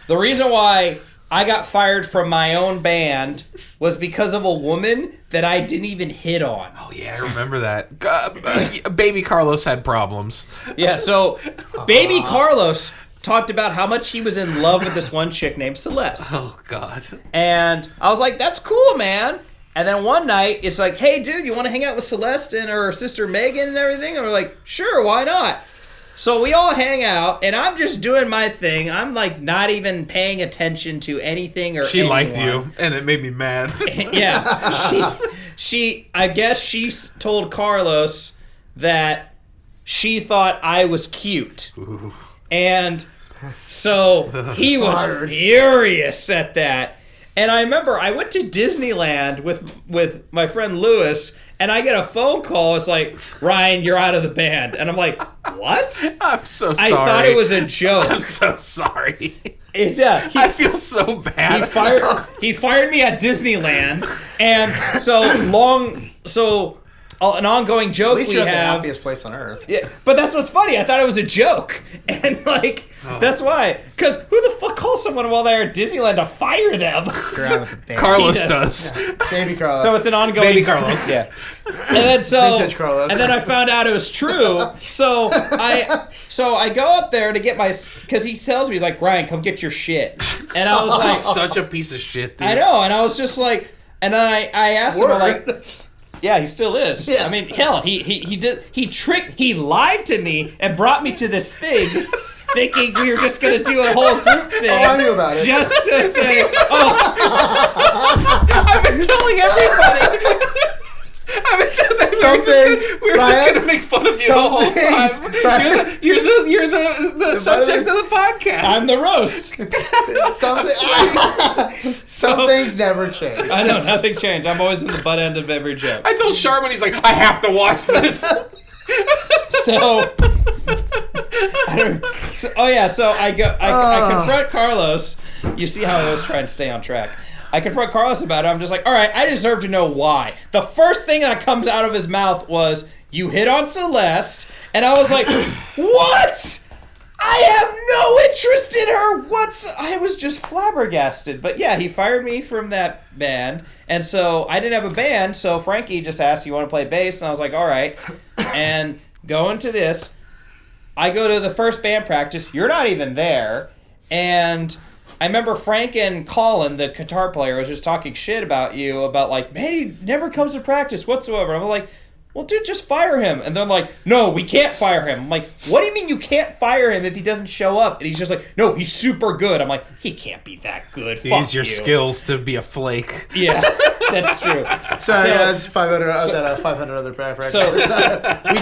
the reason why I got fired from my own band was because of a woman that I didn't even hit on. Oh yeah, I remember that. Baby Carlos had problems. Yeah, so Baby Carlos talked about how much he was in love with this one chick named Celeste. Oh God. And I was like, that's cool, man. And then one night, it's like, hey, dude, you want to hang out with Celeste and her sister Megan and everything? And we're like, sure, why not? So we all hang out, and I'm just doing my thing. I'm, like, not even paying attention to anything or She anyone. liked you, and it made me mad. Yeah. I guess she told Carlos that she thought I was cute. Ooh. And so he was furious at that. And I remember I went to Disneyland with my friend Lewis, and I get a phone call. It's like, Ryan, you're out of the band. And I'm like, what? I'm so sorry. I thought it was a joke. I'm so sorry. I feel so bad. He fired me at Disneyland, and an ongoing joke At least we you're at have. the happiest place on earth. Yeah, but that's what's funny. I thought it was a joke, and that's why. Because who the fuck calls someone while they're at Disneyland to fire them? Carlos does. Yeah. Baby Carlos. So it's an ongoing. Baby Carlos. Yeah. And then Vintage Carlos. and then I found out it was true. So I go up there to get because he tells me, he's like, Ryan, come get your shit. And I was like, such a piece of shit, dude. I know. And I was just like, and then I asked him, I'm like. Yeah, he still is. Yeah. I mean, hell, he lied to me and brought me to this thing, thinking we were just gonna do a whole group thing. Oh, I knew about it. Just to say, I've been telling everybody. I've been saying that we were just gonna make fun of you the whole time. You're the subject of the podcast. I'm the roast. Some things never change. I know, nothing changed. I'm always in the butt end of every joke. I told Sharman, he's like, I have to watch this. So I confront Carlos. You see how I was trying to stay on track. I confront Carlos about it. I'm just like, all right, I deserve to know why. The first thing that comes out of his mouth was, you hit on Celeste. And I was like, what? I have no interest in her. I was just flabbergasted. But yeah, he fired me from that band. And so I didn't have a band. So Frankie just asked, you want to play bass? And I was like, all right. And going to this, I go to the first band practice. You're not even there. And I remember Frank and Colin, the guitar player, was just talking shit about you, about like, man, he never comes to practice whatsoever. I'm like, well, dude, just fire him. And they're like, no, we can't fire him. I'm like, what do you mean you can't fire him if he doesn't show up? And he's just like, no, he's super good. I'm like, he can't be that good. Use your skills to be a flake. Yeah, that's true. Sorry, that's 500. I was at a 500 other practice. So we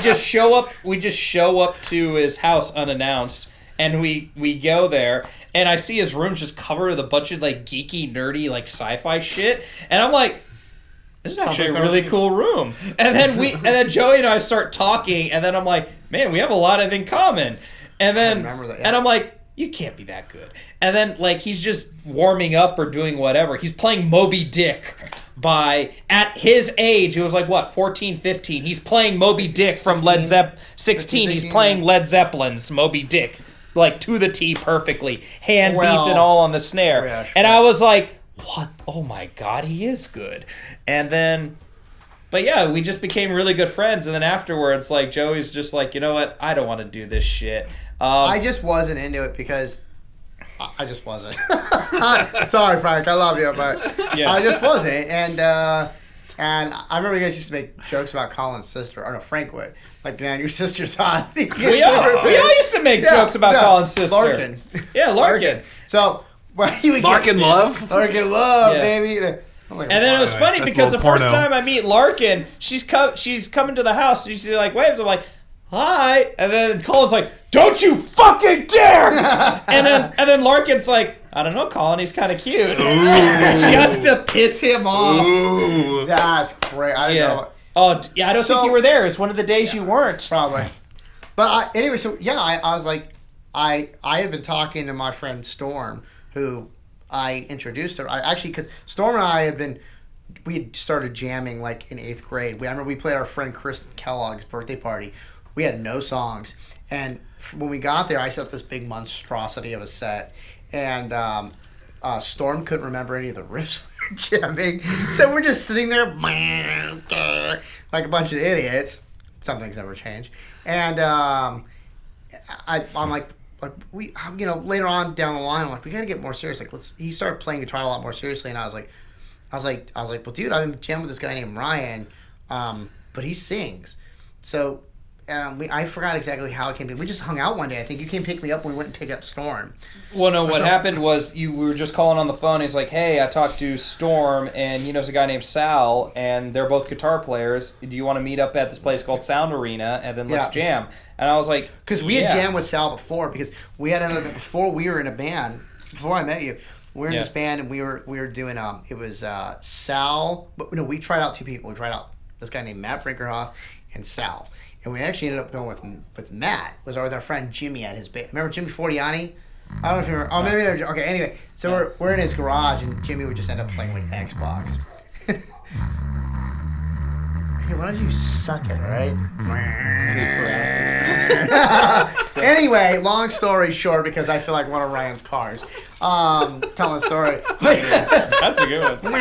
just show up to his house unannounced, and we go there. And I see his room's just covered with a bunch of like geeky, nerdy, like sci-fi shit. And I'm like, this is actually a really cool room. And then Joey and I start talking, and then I'm like, man, we have a lot in common. And then and I'm like, you can't be that good. And then like he's just warming up or doing whatever. He's playing Moby Dick at his age, it was like what, 14, 15. He's playing Moby Dick from Led Zeppelin. 16, he's playing Led Zeppelin's Moby Dick. Like to the T perfectly, beats and all on the snare. Yeah, sure. And I was like, what? Oh my God, he is good. And then, but yeah, we just became really good friends. And then afterwards, like Joey's just like, you know what? I don't want to do this shit. I just wasn't into it because I just wasn't. Sorry, Frank, I love you, but yeah. I just wasn't. And I remember you guys used to make jokes about Colin's sister, or no, Frank would. Like, man, your sister's hot. We all used to make jokes about Colin's sister. Larkin. Yeah, Larkin. So, Larkin Love? Larkin Love, baby. Like, and then it was funny because the first time I meet Larkin, she's coming to the house, and she's like, wave. I'm like, hi. And then Colin's like, don't you fucking dare! and then Larkin's like, I don't know, Colin, he's kind of cute. Just to piss him off. Ooh. That's great. I didn't know. Oh, yeah, I don't think you were there. It's one of the days you weren't. Probably. But anyway, so yeah, I was like, I had been talking to my friend Storm, who I introduced her. Because Storm and I we had started jamming like in 8th grade. I remember we played our friend Chris Kellogg's birthday party. We had no songs. And when we got there, I set up this big monstrosity of a set. And Storm couldn't remember any of the riffs we were jamming. So we're just sitting there like a bunch of idiots. Some things never change. And I'm like we, later on down the line, I'm like, we got to get more serious. Like, he started playing guitar a lot more seriously. And I was like, well, dude, I've been jamming with this guy named Ryan, but he sings. So I forgot exactly how it came to. We just hung out one day. I think you came pick me up when we went and picked up Storm. Well, no, what happened was we were just calling on the phone. He's like, hey, I talked to Storm, and he knows a guy named Sal, and they're both guitar players. Do you want to meet up at this place called Sound Arena, and then let's jam? And I was like... Because we had jammed with Sal before, because we had before we were in a band, before I met you, we were in this band, and we were doing, it was Sal, but no, we tried out 2 people. We tried out this guy named Matt Brinkerhoff and Sal. And we actually ended up going with Matt. With our friend Jimmy at his band. Remember Jimmy Fortiani? I don't know if you remember. Oh, maybe they're... Okay, anyway. So we're in his garage, and Jimmy would just end up playing like Xbox. Hey, why don't you suck it, right? Anyway, long story short, because I feel like one of Ryan's cars. Telling a story. That's a good one.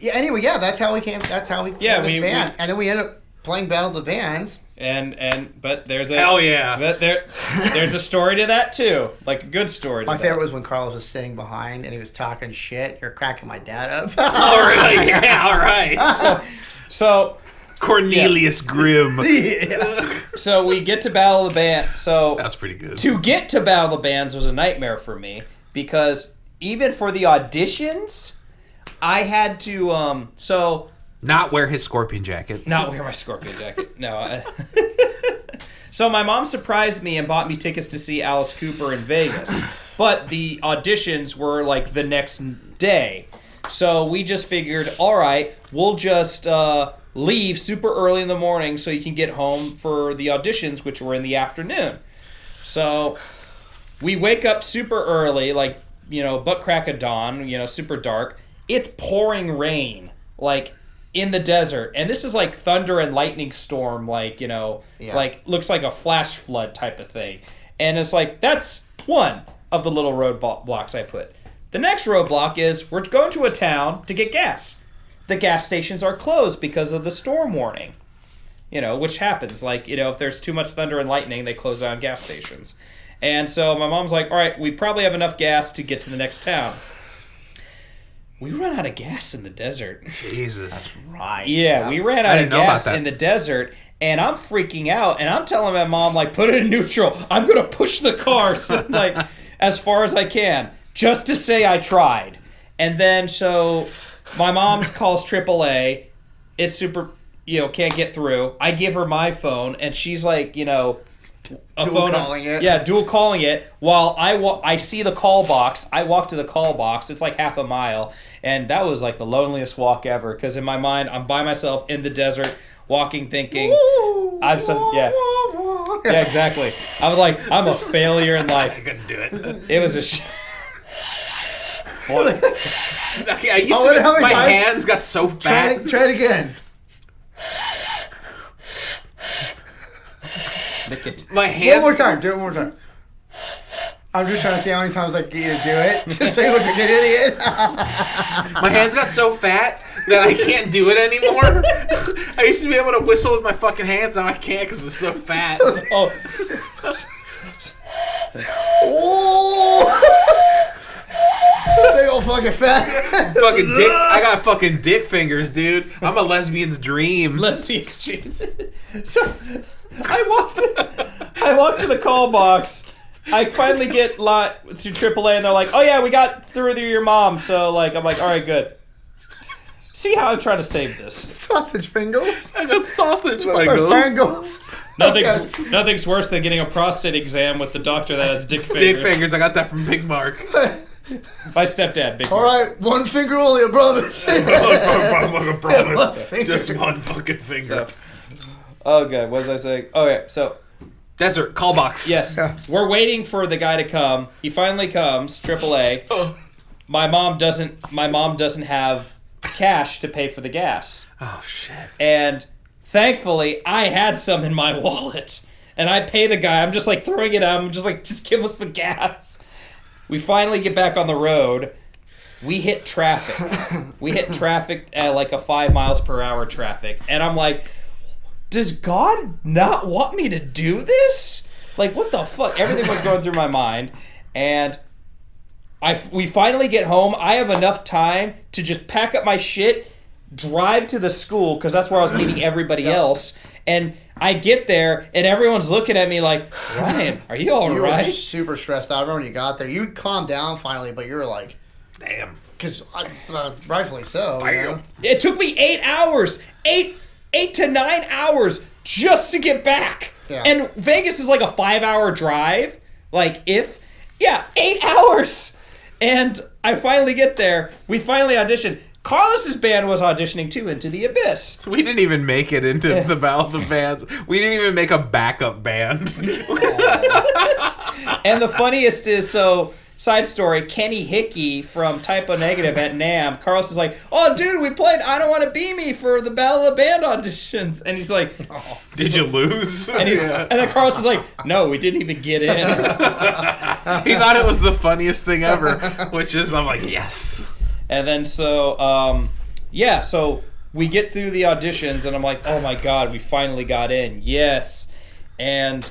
Anyway, that's how we came. That's how we formed this band. And then we ended up playing Battle of the Bands. But there's a... Hell yeah. But there's a story to that, too. Like, a good story to My that. favorite was when Carlos was sitting behind and he was talking shit. You're cracking my dad up. All right. Yeah, all right. So Cornelius Grimm. So we get to Battle of the Band. So that's pretty good. To get to Battle of the Bands was a nightmare for me because even for the auditions, I had to not wear his scorpion jacket. Not wear my scorpion jacket. No. So my mom surprised me and bought me tickets to see Alice Cooper in Vegas. But the auditions were like the next day. So we just figured, all right, we'll just leave super early in the morning so you can get home for the auditions, which were in the afternoon. So we wake up super early, like, butt crack of dawn, super dark. It's pouring rain, like, in the desert. And this is like thunder and lightning storm, like, like looks like a flash flood type of thing. And it's like, that's one of the little roadblocks I put. The next roadblock is we're going to a town to get gas. The gas stations are closed because of the storm warning, which happens. Like, if there's too much thunder and lightning, they close down gas stations. And so my mom's like, all right, we probably have enough gas to get to the next town. We run out of gas in the desert. Jesus. That's right. Yeah, we ran out of gas in the desert, and I'm freaking out, and I'm telling my mom, like, put it in neutral. I'm going to push the car, like, as far as I can, just to say I tried. And then, so, my mom calls AAA. It's super, can't get through. I give her my phone, and she's like, dual calling it. Yeah, dual calling it. While I see the call box. I walk to the call box. It's like half a mile. And that was like the loneliest walk ever. Because in my mind, I'm by myself in the desert, walking, thinking, Yeah, exactly. I was like, I'm a failure in life. I couldn't do it. It was a Okay, I used to my hands got so fat. Try it again. My hands. One more time. Do it one more time. I'm just trying to see how many times I can get you to do it. Just so you look like an idiot. My hands got so fat that I can't do it anymore. I used to be able to whistle with my fucking hands. Now I can't because it's so fat. Oh. Big old fucking fat. Fucking dick. I got fucking dick fingers, dude. I'm a lesbian's dream. Lesbian's dream. So I walked to the call box. I finally get to AAA, and they're like, "Oh yeah, we got through to your mom." So like, I'm like, "All right, good." See how I'm trying to save this? Sausage fingers. I got sausage fingers. Nothing's worse than getting a prostate exam with the doctor that has dick fingers. Dick fingers. I got that from Big Mark. My stepdad, Big All Mark. right, one finger only, I promise. I promise. Just one fucking finger. Oh, God. What was I saying? Okay, so... Desert, call box. Yes. We're waiting for the guy to come. He finally comes, AAA. Oh. My mom doesn't have cash to pay for the gas. Oh, shit. And thankfully, I had some in my wallet. And I pay the guy. I'm just like throwing it out. I'm just like, just give us the gas. We finally get back on the road. We hit traffic. At like a 5 miles per hour traffic. And I'm like, does God not want me to do this? Like, what the fuck? Everything was going through my mind. And we finally get home. I have enough time to just pack up my shit, drive to the school, because that's where I was meeting everybody else. And I get there, and everyone's looking at me like, Ryan, are you all right? You were super stressed out. I remember when you got there. You calmed down finally, but you were like... Damn. Because, rightfully so. You know? It took me 8 hours. 8 to 9 hours just to get back. Yeah. And Vegas is like a 5-hour drive. 8 hours. And I finally get there. We finally audition. Carlos's band was auditioning too, Into the Abyss. We didn't even make it into the Battle of the Bands. We didn't even make a backup band. And the funniest is, side story, Kenny Hickey from Typo Negative at NAMM, Carlos is like, oh, dude, we played I Don't Want to Be Me for the Battle of the Band auditions. And he's like, oh. Did you lose? And then Carlos is like, no, we didn't even get in. He thought it was the funniest thing ever, which is, I'm like, yes. And then so we get through the auditions, and I'm like, oh my God, we finally got in. Yes. And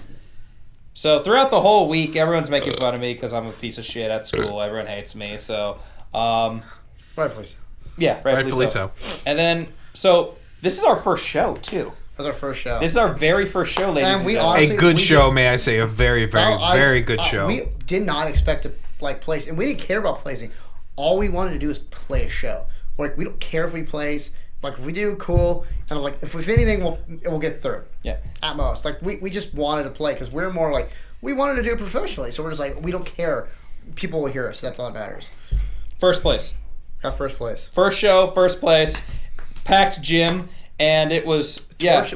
so throughout the whole week, everyone's making fun of me because I'm a piece of shit at school. Everyone hates me. So, Rightfully so. Yeah, rightfully so. And then, so this is our first show, too. That was our first show. This is our very first show, ladies and gentlemen. A good show, may I say. A very, very, very good show. We did not expect to place, and we didn't care about placing. All we wanted to do is play a show. Like, we don't care if we place. Like, if we do, cool. And I'm like, if anything, we'll get through. Yeah. At most. Like, we just wanted to play because we're more like, we wanted to do it professionally. So we're just like, we don't care. People will hear us. That's all that matters. First place. Got first place. First show, first place. Packed gym. And it was,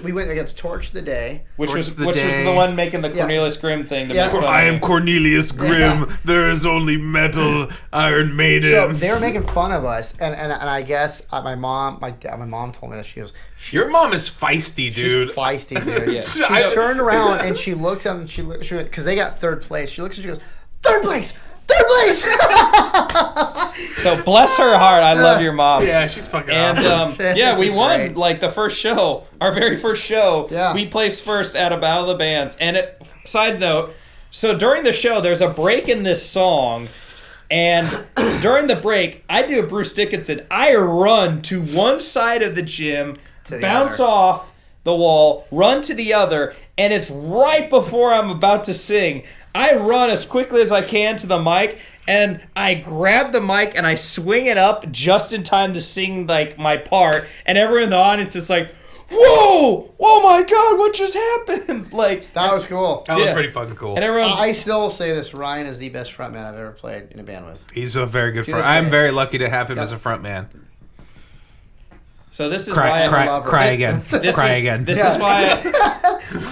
we went against Torch the Day. Which was the one making the Cornelius Grimm thing. I am Cornelius Grimm. Yeah. There is only metal, Iron Maiden. So they were making fun of us, and I guess my mom told me that she was. Your mom is feisty, dude. She's feisty, dude. Yeah. She turned around and she looked up and she went, because they got third place. She looks and she goes, third place. Third place! So bless her heart, I love your mom. Yeah, she's fucking awesome. And we won great. Like the first show, our very first show. Yeah. We placed first at a Battle of the Bands. And side note, so during the show, there's a break in this song, and during the break, I do a Bruce Dickinson. I run to one side of the gym, bounce off the wall, run to the other, and it's right before I'm about to sing. I run as quickly as I can to the mic, and I grab the mic and I swing it up just in time to sing like my part, and everyone in the audience is like, "Whoa! Oh my God! What just happened?" Like that was cool. That was pretty fucking cool. And I still will say this: Ryan is the best frontman I've ever played in a band with. He's a very good front. I'm very lucky to have him as a frontman. So this is cry, why cry again. Cry again. This is why.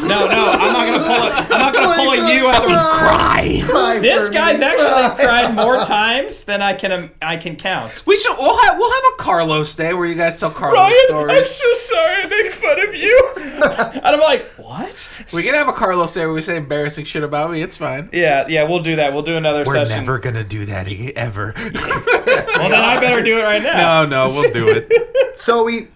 No, I'm not gonna pull a you out of cry. This guy's actually cried more times than I can count. We'll have a Carlos day where you guys tell Carlos Ryan, stories. I'm so sorry I make fun of you. And I'm like, what? We can have a Carlos day where we say embarrassing shit about me. It's fine. Yeah, we'll do that. We'll do another session. We're never gonna do that ever. Well, then I better do it right now. No, we'll do it. So I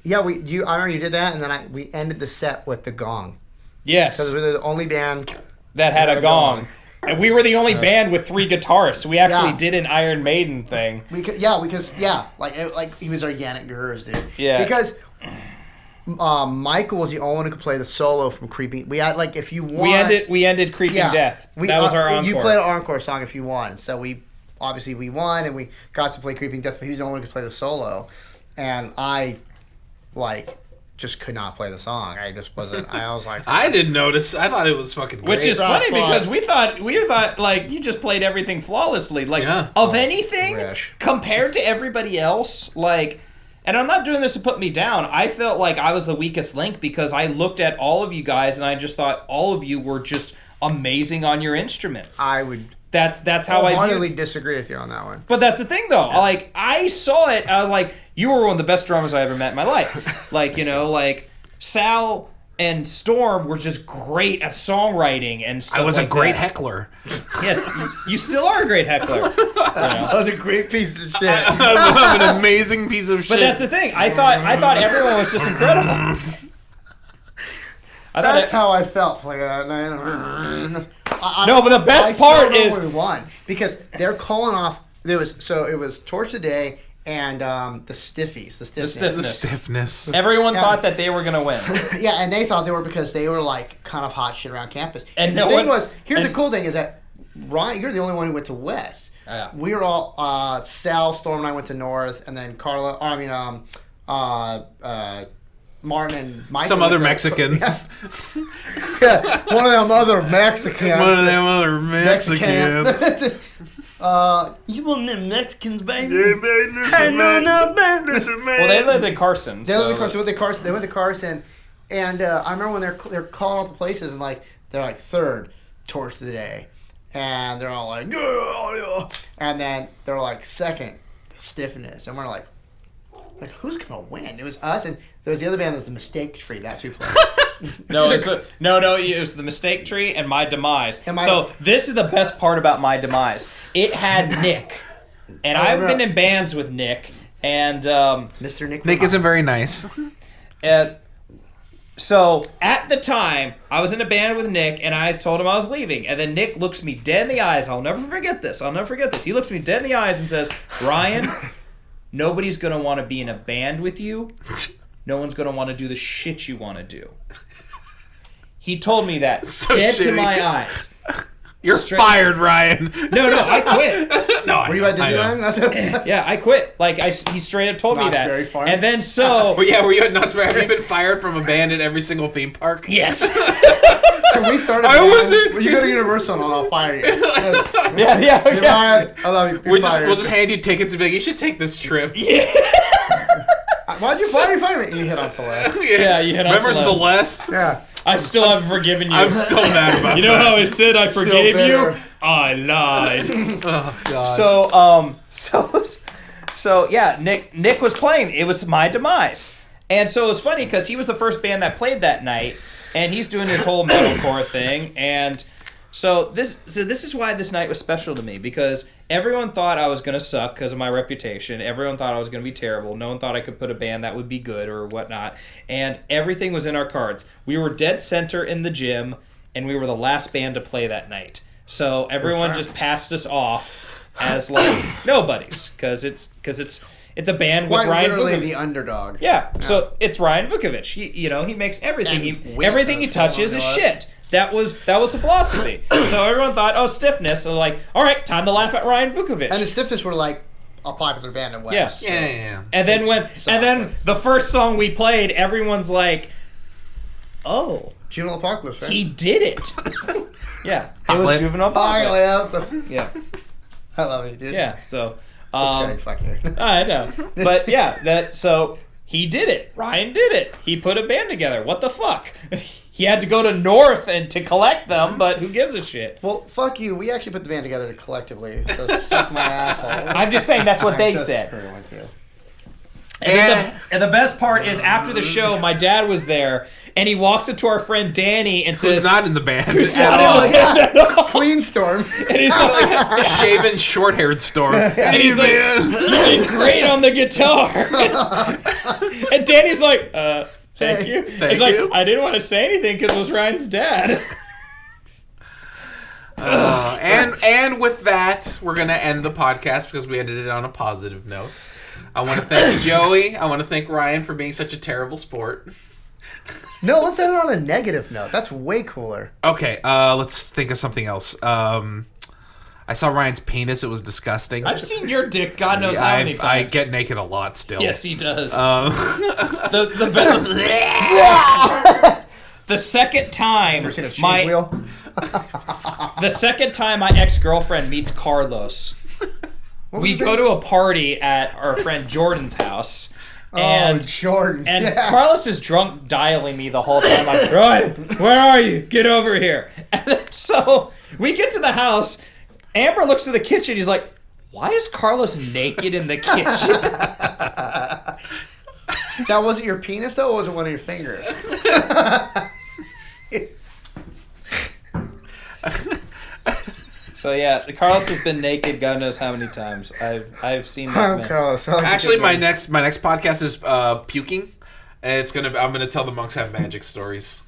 remember you did that, and then we ended the set with the gong. Yes. Because we were the only band that had a gong. And we were the only band with 3 guitarists. We actually did an Iron Maiden thing. Because he was organic gurus, dude. Yeah. Because Michael was the only one who could play the solo from Creeping. We had if you won. We ended Creeping Death. That was our encore. You played an encore song if you won. So we won and we got to play Creeping Death, but he was the only one who could play the solo, and I just could not play the song. I just wasn't. I was like, I didn't notice. I thought it was fucking great. Which is funny because we thought like you just played everything flawlessly. Like of anything compared to everybody else, like. And I'm not doing this to put me down. I felt like I was the weakest link because I looked at all of you guys and I just thought all of you were just amazing on your instruments. That's how I wholeheartedly disagree with you on that one. But that's the thing, though. Yeah. Like, I saw it. I was like, you were one of the best drummers I ever met in my life. Like, you know, like, Sal and Storm were just great at songwriting and stuff. I was like a great that. Heckler. Yes, you still are a great heckler. You know? That was a great piece of shit. I'm an amazing piece of shit. But that's the thing. I thought everyone was just incredible. That's how I felt playing that night. No, but the best part is we won because they're calling off. It was Torch Today and the Stiffies, the stiffness. Everyone thought that they were gonna win. Yeah, and they thought they were because they were like kind of hot shit around campus. And the thing was, here's the cool thing is that Ryan, you're the only one who went to West. Yeah. We were all Sal, Storm, and I went to North, and then Carla. Martin and Mike. Some other Mexican. Yeah, one of them other Mexicans. One of them other Mexicans. You want them Mexicans, baby? Yeah, baby. Listen, man. Well, they lived in Carson. They went to Carson, and I remember when they're calling out the places, and like they're like third Torch of the Day, and they're all like, yeah, and then they're like second, the Stiffness, and we're like who's gonna win? It was us, and there was the other band that was the Mistake Tree. That's who played. No, it was the Mistake Tree and My Demise. So this is the best part about My Demise. It had Nick, and I've been in bands with Nick, and Mr. Nick. Nick isn't very nice. So at the time, I was in a band with Nick, and I told him I was leaving, and then Nick looks me dead in the eyes. I'll never forget this. He looks me dead in the eyes and says, "Ryan, nobody's going to want to be in a band with you. No one's going to want to do the shit you want to do." He told me that dead to my eyes. You're fired, Ryan. No, I quit. Were you at Disneyland? Yeah, I quit. Like, he straight up told me that. Very far. And then so... Well, yeah, were you at Knott's Berry? Have you been fired from a band at every single theme park? Yes. When we started I wasn't. You go to Universal and I'll fire you. Yeah. You're fired. I love you. We'll just hand you tickets and be like, you should take this trip. Yeah. Why did you fire me? You hit on Celeste. Yeah, you hit on Remember Celeste? Yeah. I still haven't forgiven you. I'm still mad about that. You know how I said I forgave you? I lied. Oh, God. So yeah, Nick was playing. It was My Demise. And so it was funny because he was the first band that played that night, and he's doing his whole metalcore thing. And so this is why this night was special to me, because everyone thought I was going to suck because of my reputation. Everyone thought I was going to be terrible. No one thought I could put a band that would be good or whatnot. And everything was in our cards. We were dead center in the gym, and we were the last band to play that night. So everyone just passed us off as like nobodies because it's a band with Ryan Vukovic. The underdog. Yeah. So it's Ryan Vukovic. He makes everything. Everything he touches is shit. That was the philosophy. So everyone thought, oh, Stiffness. So like, all right, time to laugh at Ryan Vukovic. And the Stiffness were like a popular band in West. Yeah. So. Yeah. And then the first song we played, everyone's like, oh, Juvenile Apocalypse, right? he did it. Yeah. It was Juvenile Apocalypse. Yeah. I love it, dude. Yeah. So. Fuck you. I know. But yeah, so he did it. Ryan did it. He put a band together. What the fuck? He had to go to North and to collect them, but who gives a shit? Well, fuck you. We actually put the band together collectively, so suck my asshole. I'm just saying that's what they said. And the best part is after the show, my dad was there, and he walks up to our friend Danny and says... Who's not in the band at all. Clean Storm. And he's like... A shaven, short-haired Storm. And he's like, you did great on the guitar. And Danny's like, thank you. He's like, I didn't want to say anything because it was Ryan's dad. And with that, we're going to end the podcast because we ended it on a positive note. I want to thank Joey. I want to thank Ryan for being such a terrible sport. No, let's end it on a negative note. That's way cooler. Okay, let's think of something else. I saw Ryan's penis. It was disgusting. I've seen your dick God knows how many times. I get naked a lot still. Yes, he does. The The second time Ever seen a cheese wheel? the second time my ex-girlfriend meets Carlos, we go to a party at our friend Jordan's house. And Jordan. And Carlos is drunk dialing me the whole time. I'm like, Ryan, where are you? Get over here. And then, so we get to the house. Amber looks to the kitchen. He's like, why is Carlos naked in the kitchen? That wasn't your penis, though, or was it one of your fingers? So yeah, Carlos has been naked God knows how many times. I've seen that man. Carlos. Actually, my next podcast is puking, and I'm gonna tell the monks have magic stories.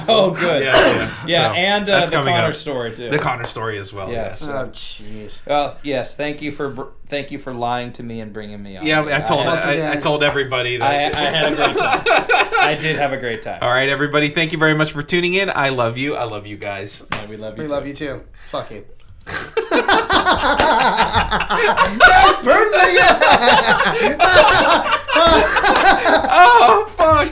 Oh, good. Yeah. So, and the Connor story too. The Connor story as well. Yeah. Yes. Oh, jeez. Well, yes. Thank you for lying to me and bringing me on. Yeah, I told everybody that. I had a great time. I did have a great time. All right, everybody. Thank you very much for tuning in. I love you. I love you guys. Yeah, we love you. We too. love you too. Fuck you. That's perfect. Oh fuck!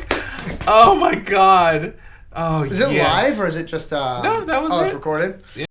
Oh my god! Oh, is it live or is it just? No, that was it's it. recorded.